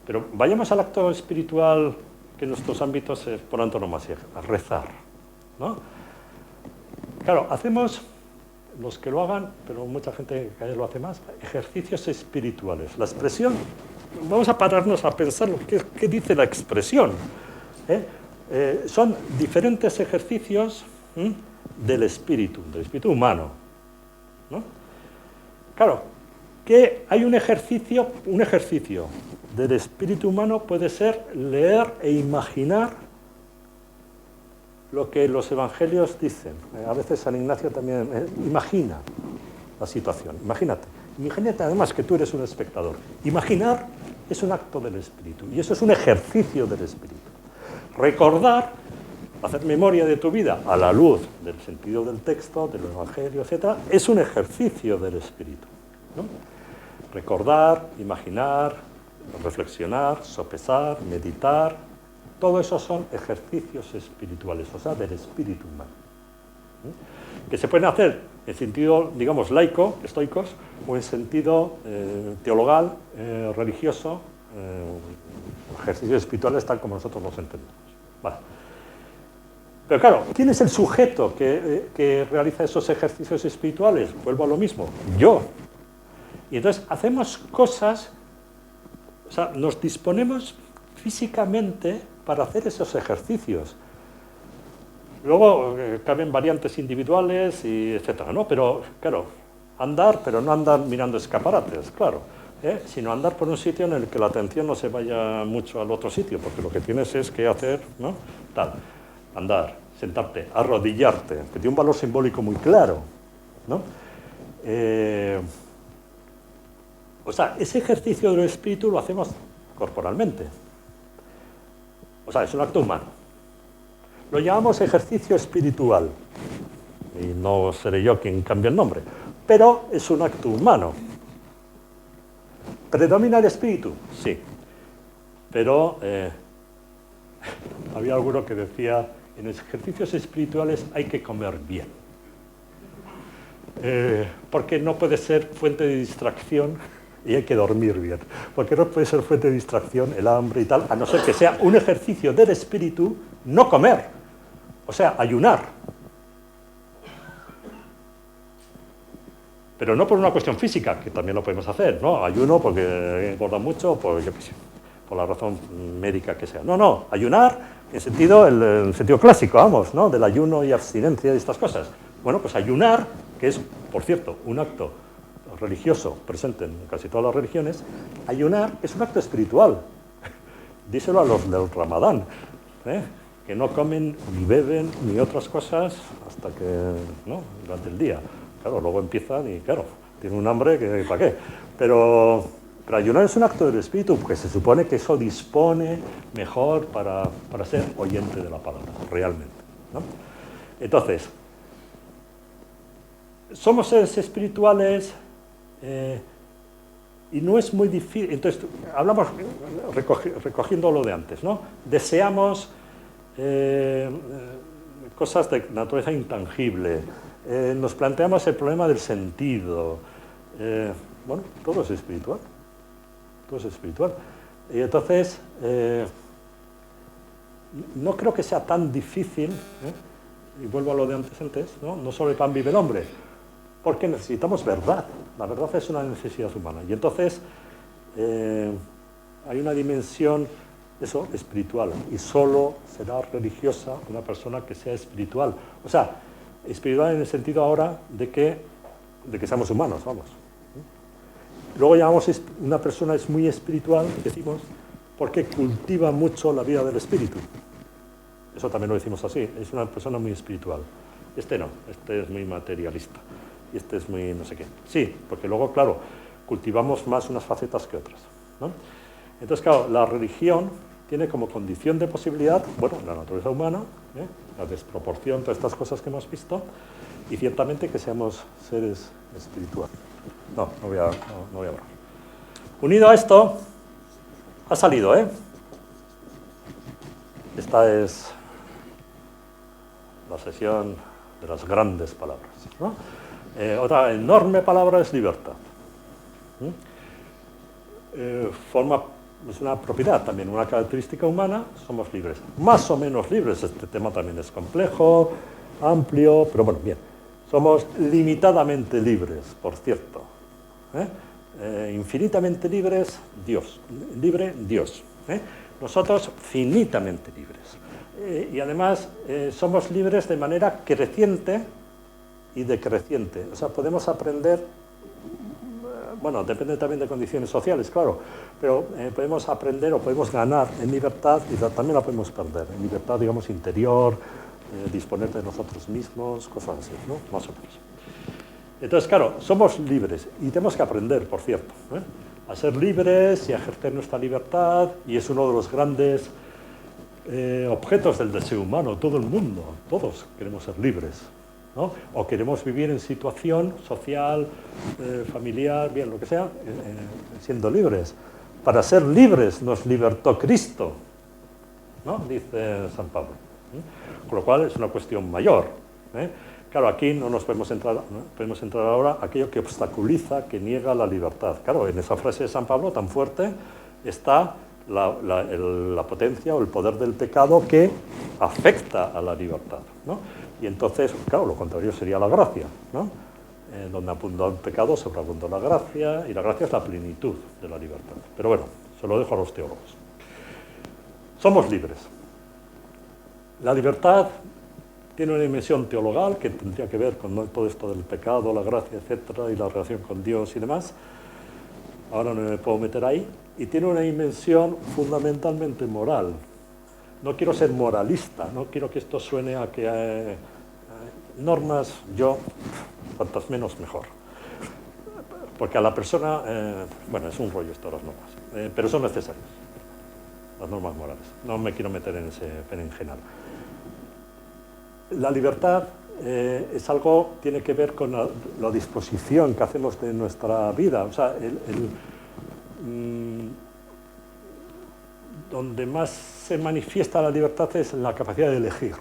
S1: Pero vayamos al acto espiritual que en nuestros ámbitos es por antonomasia, a rezar, ¿no? Claro, hacemos, los que lo hagan, pero mucha gente cada vez lo hace más, ejercicios espirituales. La expresión, vamos a pararnos a pensar qué dice la expresión. Son diferentes ejercicios del espíritu humano, ¿no? Claro, que hay un ejercicio del espíritu humano puede ser leer e imaginar lo que los evangelios dicen. A veces San Ignacio también imagina la situación. Imagínate además que tú eres un espectador. Imaginar es un acto del espíritu y eso es un ejercicio del espíritu. Recordar, hacer memoria de tu vida a la luz del sentido del texto, del evangelio, etc., es un ejercicio del espíritu, ¿no? Recordar, imaginar, reflexionar, sopesar, meditar, todo eso son ejercicios espirituales, o sea, del espíritu humano, que se pueden hacer en sentido, digamos, laico, estoicos, o en sentido teologal, religioso, ejercicios espirituales tal como nosotros los entendemos. Vale. Pero claro, ¿quién es el sujeto que realiza esos ejercicios espirituales? Vuelvo a lo mismo, yo. Y entonces hacemos cosas, o sea, nos disponemos físicamente para hacer esos ejercicios. Luego caben variantes individuales y etcétera, ¿no? Pero claro, andar, pero no andar mirando escaparates, claro, sino andar por un sitio en el que la atención no se vaya mucho al otro sitio, porque lo que tienes es que hacer, ¿no? Tal, andar, sentarte, arrodillarte, que tiene un valor simbólico muy claro, ¿no? O sea, ese ejercicio del espíritu lo hacemos corporalmente. O sea, es un acto humano. Lo llamamos ejercicio espiritual. Y no seré yo quien cambie el nombre. Pero es un acto humano. ¿Predomina el espíritu? Sí. Pero había alguno que decía, en los ejercicios espirituales hay que comer bien. Porque no puede ser fuente de distracción y hay que dormir bien. Porque no puede ser fuente de distracción el hambre y tal, a no ser que sea un ejercicio del espíritu no comer. O sea, ayunar. Pero no por una cuestión física, que también lo podemos hacer, ¿no? Ayuno porque engorda mucho, pues yo qué sé, por la razón médica que sea. No, ayunar en sentido clásico, vamos, ¿no? Del ayuno y abstinencia y estas cosas. Bueno, pues ayunar, que es, por cierto, un acto religioso presente en casi todas las religiones, ayunar es un acto espiritual. Díselo a los del Ramadán, que no comen ni beben ni otras cosas hasta que, ¿no? Durante el día. Claro, luego empiezan y, claro, tienen un hambre que ¿para qué? Pero ayunar es un acto del espíritu, porque se supone que eso dispone mejor para ser oyente de la palabra, realmente, ¿no? Entonces, somos seres espirituales y no es muy difícil. Entonces, hablamos recogiendo lo de antes, ¿no? Deseamos cosas de naturaleza intangible. Nos planteamos el problema del sentido. Bueno, todo es espiritual. Todo es espiritual. Y entonces, no creo que sea tan difícil, y vuelvo a lo de antes, ¿no? No solo el pan vive el hombre, porque necesitamos verdad. La verdad es una necesidad humana. Y entonces, hay una dimensión, eso, espiritual. Y solo será religiosa una persona que sea espiritual. O sea, espiritual en el sentido ahora de que seamos humanos, vamos. Luego llamamos una persona es muy espiritual, decimos, porque cultiva mucho la vida del espíritu. Eso también lo decimos así, es una persona muy espiritual. Este no, este es muy materialista, y este es muy no sé qué. Sí, porque luego, claro, cultivamos más unas facetas que otras, ¿no? Entonces, claro, la religión tiene como condición de posibilidad, bueno, la naturaleza humana, la desproporción, todas estas cosas que hemos visto, y ciertamente que seamos seres espirituales. No voy a hablar. Unido a esto, ha salido, Esta es la sesión de las grandes palabras, ¿no? Otra enorme palabra es libertad. Es una propiedad también, una característica humana, somos libres. Más o menos libres, este tema también es complejo, amplio, pero bueno, bien. Somos limitadamente libres, por cierto. Infinitamente libres, Dios. Libre, Dios. Nosotros finitamente libres. Y además somos libres de manera creciente y decreciente. O sea, podemos aprender, bueno, depende también de condiciones sociales, claro, pero podemos aprender o podemos ganar en libertad y también la podemos perder. En libertad, digamos, interior, disponer de nosotros mismos, cosas así, ¿no? Más o menos. Entonces, claro, somos libres y tenemos que aprender, por cierto, a ser libres y a ejercer nuestra libertad, y es uno de los grandes objetos del deseo humano. Todo el mundo, todos queremos ser libres, ¿no? O queremos vivir en situación social, familiar, bien, lo que sea, siendo libres. Para ser libres nos libertó Cristo, ¿no? Dice San Pablo. Con lo cual es una cuestión mayor. Claro, aquí no podemos entrar ahora aquello que obstaculiza, que niega la libertad. Claro, en esa frase de San Pablo tan fuerte está la potencia o el poder del pecado que afecta a la libertad, ¿no? Y entonces, claro, lo contrario sería la gracia, ¿no? Donde abundó el pecado, sobreabundó la gracia, y la gracia es la plenitud de la libertad. Pero bueno, se lo dejo a los teólogos. Somos libres. La libertad tiene una dimensión teologal que tendría que ver con todo esto del pecado, la gracia, etcétera, y la relación con Dios y demás. Ahora no me puedo meter ahí. Y tiene una dimensión fundamentalmente moral. No quiero ser moralista, no quiero que esto suene a que normas, yo, cuantas menos mejor. Porque a la persona, bueno, es un rollo esto las normas, pero son necesarias, las normas morales. No me quiero meter en ese berenjenal. La libertad es algo, tiene que ver con la disposición que hacemos de nuestra vida. O sea, donde más se manifiesta la libertad es en la capacidad de elegir.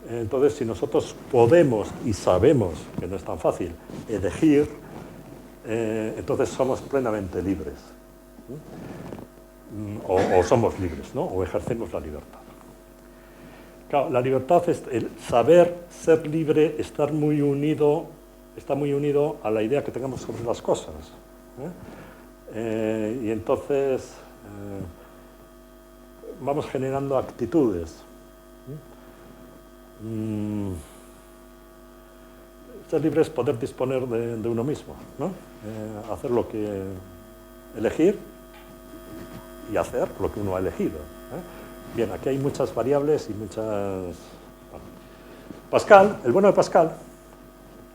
S1: Entonces, si nosotros podemos y sabemos, que no es tan fácil, elegir, entonces somos plenamente libres. O somos libres, ¿no? O ejercemos la libertad. Claro, la libertad es el saber ser libre, está muy unido a la idea que tengamos sobre las cosas. Y entonces vamos generando actitudes. Ser libre es poder disponer de uno mismo, ¿no? Hacer lo que elegir y hacer lo que uno ha elegido. Bien, aquí hay muchas variables y muchas... Bueno. Pascal, el bueno de Pascal,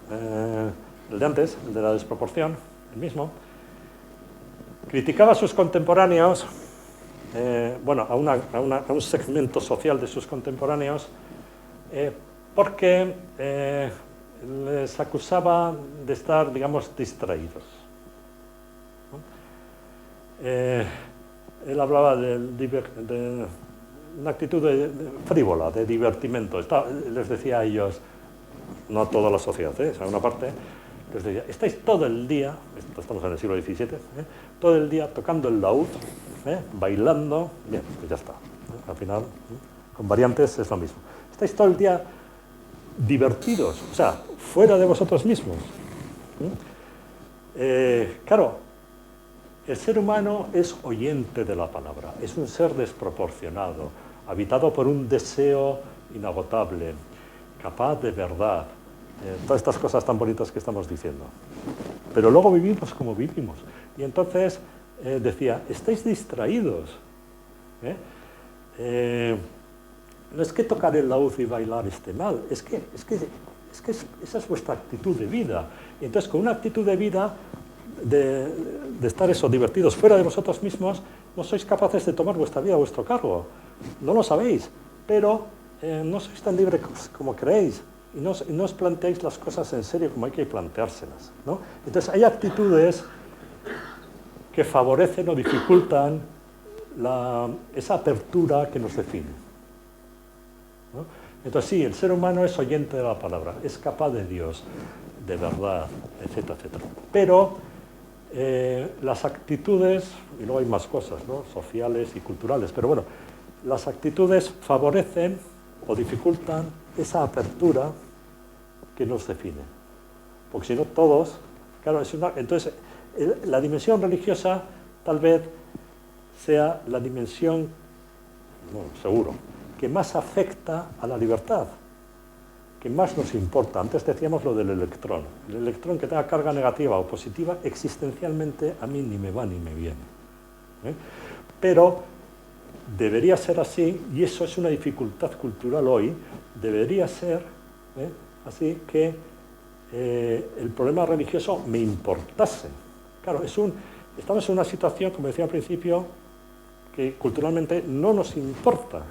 S1: el de antes, el de la desproporción, el mismo, criticaba a sus contemporáneos, bueno, a un segmento social de sus contemporáneos, porque les acusaba de estar, digamos, distraídos. Él hablaba de una actitud frívola, de divertimento. Les decía a ellos, no a toda la sociedad, a una parte, les decía, estáis todo el día, estamos en el siglo XVII, todo el día tocando el laúd, bailando, bien, pues ya está. Al final, con variantes es lo mismo. Estáis todo el día divertidos, o sea, fuera de vosotros mismos. Claro, el ser humano es oyente de la palabra, es un ser desproporcionado, habitado por un deseo inagotable, capaz de verdad, todas estas cosas tan bonitas que estamos diciendo. Pero luego vivimos como vivimos. Y entonces decía, estáis distraídos. No es que tocar el laúd y bailar esté mal, es que esa es vuestra actitud de vida. Y entonces con una actitud de vida, de estar divertidos fuera de vosotros mismos, no sois capaces de tomar vuestra vida a vuestro cargo. No lo sabéis, pero no sois tan libres como creéis. Y no os planteáis las cosas en serio como hay que planteárselas, ¿no? Entonces hay actitudes que favorecen o dificultan esa apertura que nos define, ¿no? Entonces sí, el ser humano es oyente de la palabra, es capaz de Dios, de verdad, etcétera, etcétera. Pero las actitudes, y luego hay más cosas, ¿no?, sociales y culturales, pero bueno, las actitudes favorecen o dificultan esa apertura que nos define. Porque si no todos, claro, entonces la dimensión religiosa tal vez sea la dimensión, bueno, seguro, que más afecta a la libertad, que más nos importa. Antes decíamos lo del electrón. El electrón que tenga carga negativa o positiva, existencialmente a mí ni me va ni me viene. Pero debería ser así, y eso es una dificultad cultural hoy, debería ser así que el problema religioso me importase. Claro, estamos en una situación, como decía al principio, que culturalmente no nos importa.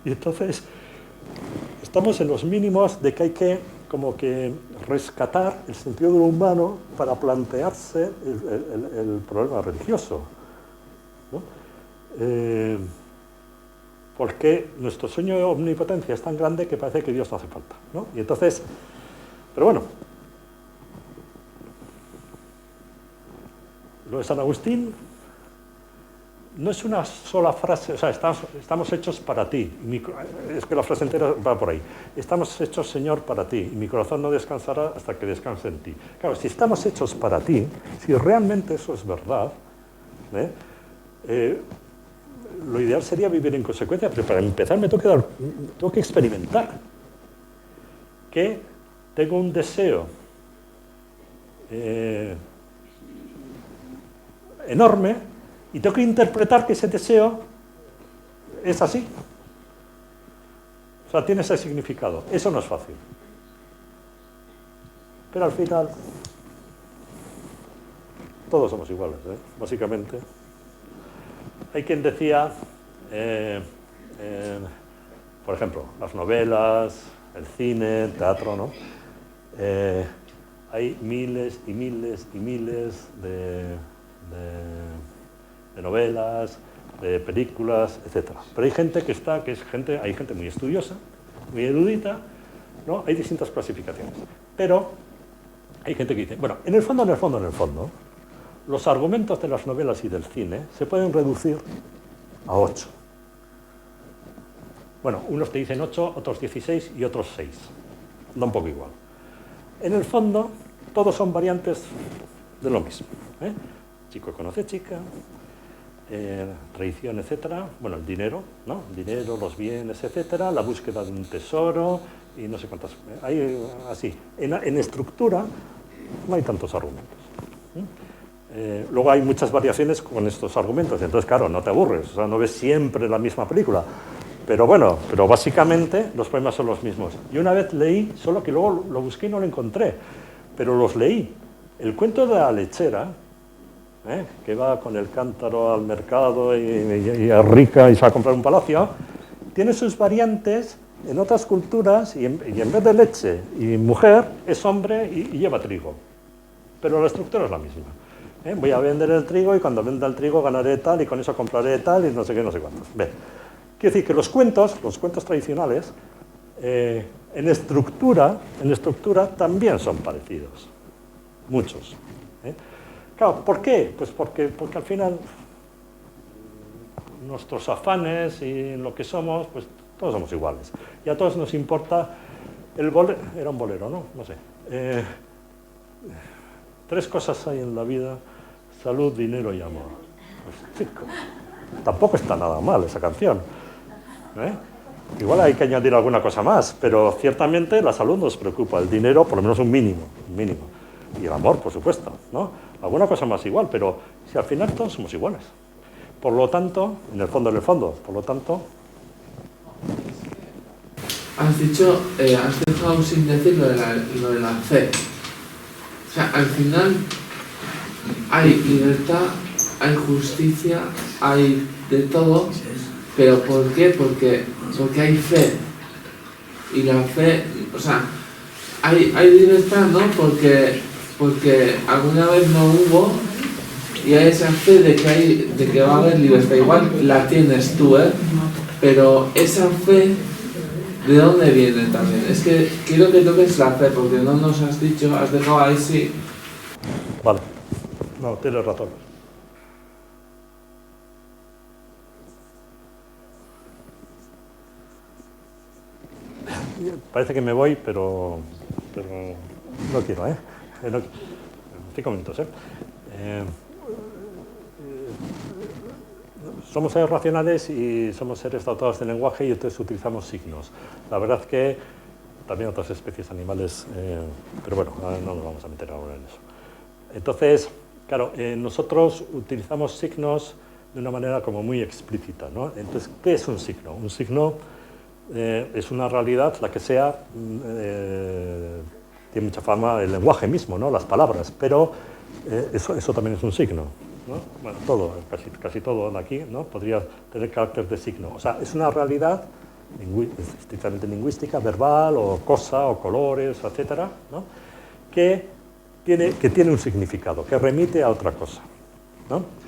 S1: Y entonces estamos en los mínimos de que hay que como que rescatar el sentido de lo humano para plantearse el problema religioso, ¿no? Porque nuestro sueño de omnipotencia es tan grande que parece que Dios no hace falta, ¿no? Y entonces, pero bueno, lo de San Agustín no es una sola frase, o sea, estamos hechos para ti. Es que la frase entera va por ahí. Estamos hechos, Señor, para ti, y mi corazón no descansará hasta que descanse en ti. Claro, si estamos hechos para ti, si realmente eso es verdad, lo ideal sería vivir en consecuencia, pero para empezar tengo que experimentar que tengo un deseo enorme, y tengo que interpretar que ese deseo es así. O sea, tiene ese significado. Eso no es fácil. Pero al final, todos somos iguales, básicamente. Hay quien decía, por ejemplo, las novelas, el cine, el teatro, ¿no? Hay miles y miles y miles de novelas, de películas, etc. Pero hay gente hay gente muy estudiosa, muy erudita, ¿no? Hay distintas clasificaciones. Pero hay gente que dice, bueno, en el fondo, los argumentos de las novelas y del cine se pueden reducir a 8. Bueno, unos te dicen 8, otros 16 y otros 6. Da un poco igual. En el fondo, todos son variantes de lo mismo. Chico conoce chica, traición, etcétera. Bueno, el dinero, ¿no? El dinero, los bienes, etcétera. La búsqueda de un tesoro y no sé cuántas. Hay así. En estructura no hay tantos argumentos. Luego hay muchas variaciones con estos argumentos. Entonces, claro, no te aburres. O sea, no ves siempre la misma película. Pero bueno, básicamente los poemas son los mismos. Y una vez leí, solo que luego lo busqué y no lo encontré, pero los leí. El cuento de la lechera, que va con el cántaro al mercado y es rica y se va a comprar un palacio, tiene sus variantes en otras culturas y en vez de leche y mujer es hombre y lleva trigo. Pero la estructura es la misma. Voy a vender el trigo y cuando venda el trigo ganaré tal y con eso compraré tal y no sé qué, no sé cuántos. Quiere decir que los cuentos tradicionales, en estructura también son parecidos. Muchos. Claro, ¿por qué? Pues porque al final nuestros afanes y lo que somos, pues todos somos iguales. Y a todos nos importa el bolero. Era un bolero, ¿no? No sé. 3 cosas hay en la vida: salud, dinero y amor. Pues, chico, tampoco está nada mal esa canción. Igual hay que añadir alguna cosa más, pero ciertamente la salud nos preocupa, el dinero por lo menos un mínimo, y el amor, por supuesto, ¿no? Alguna cosa más igual, pero si al final todos somos iguales. Por lo tanto, en el fondo, por lo tanto...
S3: Has dejado sin decir lo de la fe. O sea, al final hay libertad, hay justicia, hay de todo. ¿Pero por qué? Porque hay fe. Y la fe, o sea, hay libertad, ¿no? Porque alguna vez no hubo, y hay esa fe de que va a haber libertad. Igual la tienes tú, pero esa fe, ¿de dónde viene también? Es que quiero que toques la fe, porque no nos has dicho, has dejado ahí sí.
S1: Vale, no, tienes razón. Parece que me voy, pero no quiero, 5 minutos, Somos seres racionales y somos seres dotados de lenguaje y entonces utilizamos signos. La verdad es que también otras especies animales, pero bueno, no nos vamos a meter ahora en eso. Entonces, claro, nosotros utilizamos signos de una manera como muy explícita, ¿no? Entonces, ¿qué es un signo? Un signo es una realidad, la que sea, tiene mucha fama el lenguaje mismo, ¿no? Las palabras, pero eso también es un signo, ¿no? Bueno, todo, casi todo de aquí, ¿no? Podría tener carácter de signo. O sea, es una realidad estrictamente lingüística, verbal, o cosa, o colores, etcétera, ¿no? que tiene un significado, que remite a otra cosa, ¿no?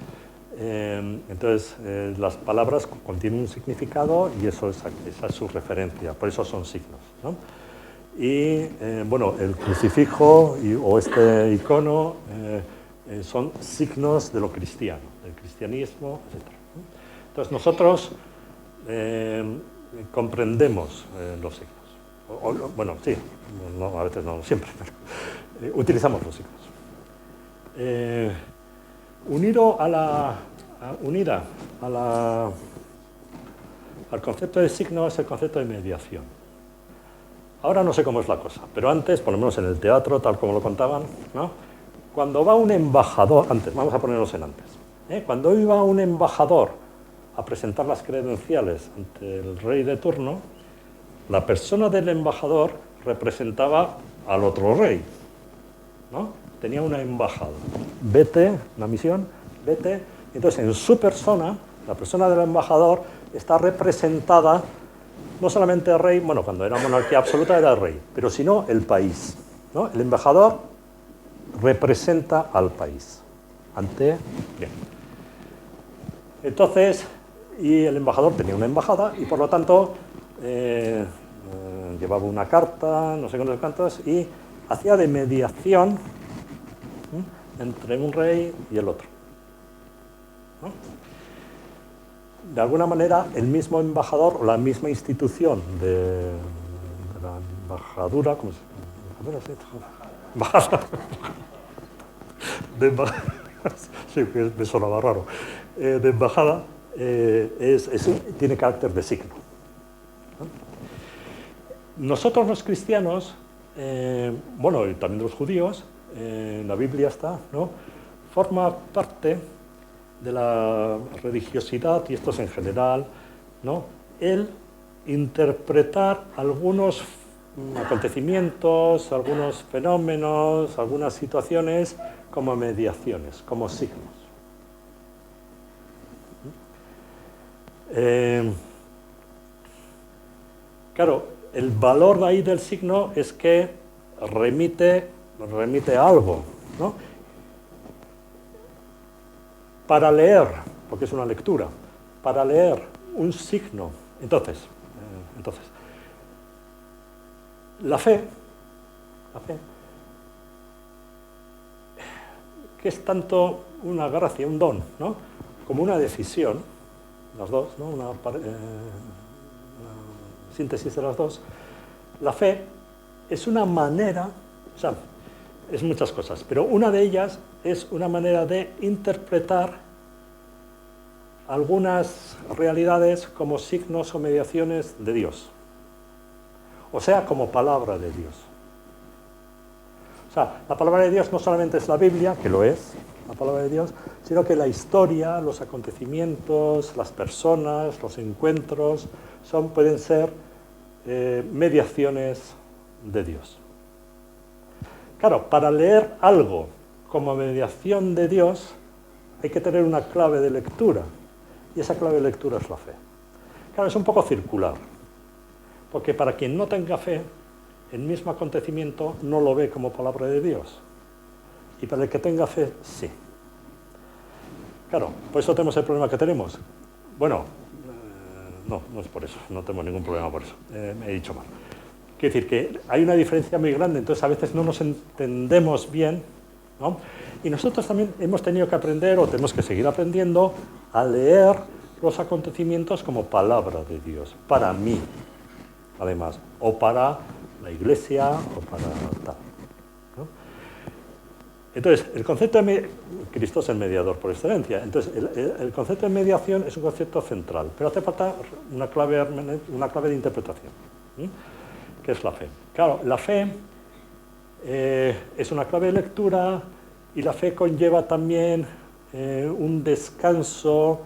S1: Entonces, las palabras contienen un significado y esa es su referencia, por eso son signos, ¿no? Y, bueno, el crucifijo o este icono son signos de lo cristiano, del cristianismo, etc. Entonces, nosotros comprendemos los signos. Bueno, sí, no, a veces no, siempre, pero utilizamos los signos. Unida al concepto de signo es el concepto de mediación. Ahora no sé cómo es la cosa, pero antes, por lo menos en el teatro, tal como lo contaban, ¿no? Cuando va un embajador, vamos a ponernos en antes, cuando iba un embajador a presentar las credenciales ante el rey de turno, la persona del embajador representaba al otro rey, ¿no? tenía una embajada. Vete, una misión, vete. Entonces, en su persona, la persona del embajador está representada, no solamente el rey, bueno, cuando era monarquía absoluta era el rey, pero sino el país, ¿no? El embajador representa al país ante... Bien. Entonces, y el embajador tenía una embajada y por lo tanto llevaba una carta, no sé cuántos, y hacía de mediación entre un rey y el otro, ¿no? De alguna manera, el mismo embajador o la misma institución de la embajadura, ¿cómo se llama? Sí, me sonaba raro. De embajada tiene carácter de signo, ¿no? Nosotros los cristianos, bueno, y también los judíos, en la Biblia está, ¿no? Forma parte de la religiosidad, y esto es en general, ¿no? El interpretar algunos acontecimientos, algunos fenómenos, algunas situaciones como mediaciones, como signos. Claro, el valor de ahí del signo es que remite a algo, ¿no? Para leer, porque es una lectura, para leer un signo, entonces la fe, que es tanto una gracia, un don, ¿no? Como una decisión, las dos, ¿no? Una síntesis de las dos. La fe es una manera, o sea, es muchas cosas, pero una de ellas es una manera de interpretar algunas realidades como signos o mediaciones de Dios, o sea, como palabra de Dios. O sea, la palabra de Dios no solamente es la Biblia, que lo es, la palabra de Dios, sino que la historia, los acontecimientos, las personas, los encuentros, pueden ser mediaciones de Dios. Claro, para leer algo como mediación de Dios hay que tener una clave de lectura, y esa clave de lectura es la fe. Claro, es un poco circular, porque para quien no tenga fe, el mismo acontecimiento no lo ve como palabra de Dios, y para el que tenga fe, sí. Claro, por eso tenemos el problema que tenemos. Bueno, no es por eso, no tengo ningún problema por eso, me he dicho mal. Quiere decir que hay una diferencia muy grande, entonces a veces no nos entendemos bien, ¿no? Y nosotros también hemos tenido que aprender, o tenemos que seguir aprendiendo, a leer los acontecimientos como palabra de Dios, para mí, además, o para la Iglesia, o para tal, ¿no? Entonces, el concepto de Cristo es el mediador por excelencia, entonces el concepto de mediación es un concepto central, pero hace falta una clave de interpretación, ¿sí? Que es la fe. Claro, la fe es una clave de lectura, y la fe conlleva también un descanso,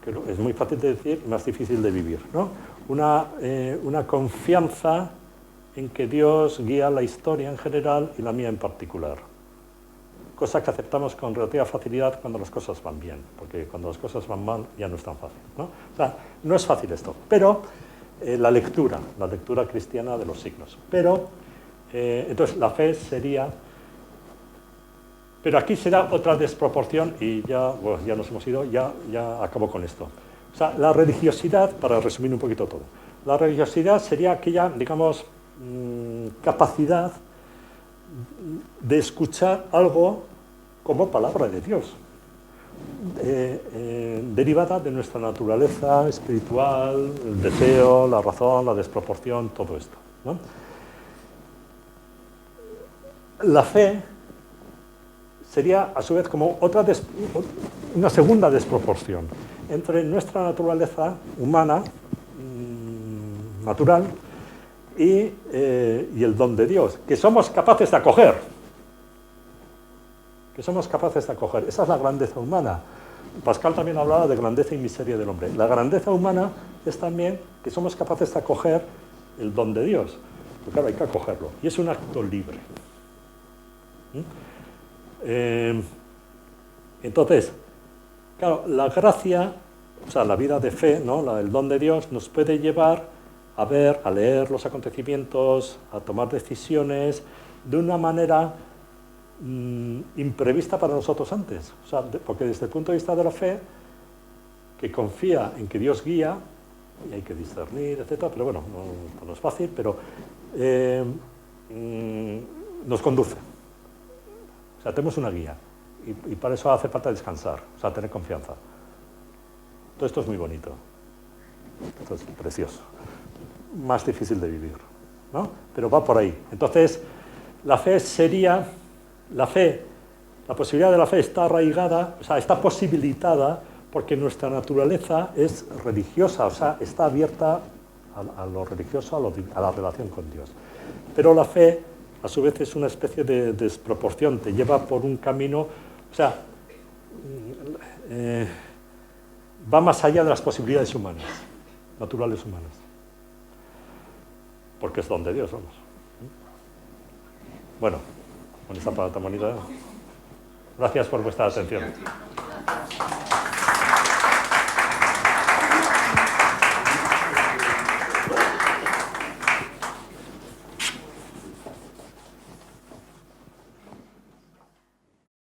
S1: que es muy fácil de decir y más difícil de vivir, ¿no? Una confianza en que Dios guía la historia en general y la mía en particular. Cosa que aceptamos con relativa facilidad cuando las cosas van bien, porque cuando las cosas van mal ya no es tan fácil, ¿no? O sea, no es fácil esto, pero la lectura cristiana de los signos. Pero, entonces, la fe sería... Pero aquí será otra desproporción, y ya nos hemos ido, ya acabo con esto. O sea, la religiosidad, para resumir un poquito todo, la religiosidad sería aquella, digamos, capacidad de escuchar algo como palabra de Dios, derivada de nuestra naturaleza espiritual, el deseo, la razón, la desproporción, todo esto, ¿no? La fe sería, a su vez, como una segunda desproporción entre nuestra naturaleza humana, natural, y el don de Dios, que somos capaces de acoger. Esa es la grandeza humana. Pascal también hablaba de grandeza y miseria del hombre. La grandeza humana es también que somos capaces de acoger el don de Dios. Pero claro, hay que acogerlo. Y es un acto libre. Entonces, claro, la gracia, o sea, la vida de fe, ¿no? El don de Dios nos puede llevar a ver, a leer los acontecimientos, a tomar decisiones de una manera imprevista para nosotros antes. O sea, porque desde el punto de vista de la fe, que confía en que Dios guía, y hay que discernir, etcétera, pero bueno, no es fácil, pero nos conduce. O sea, tenemos una guía, y para eso hace falta descansar, o sea, tener confianza. Todo esto es muy bonito, esto es precioso, más difícil de vivir, ¿no? Pero va por ahí. Entonces, la fe sería, la posibilidad de la fe está arraigada, o sea, está posibilitada porque nuestra naturaleza es religiosa, o sea, está abierta a lo religioso, a la relación con Dios. Pero la fe, a su vez, es una especie de desproporción, te lleva por un camino, o sea, va más allá de las posibilidades humanas, naturales humanas. Porque es don de Dios, vamos. Bueno, con esta palabra tan bonita, gracias por vuestra atención.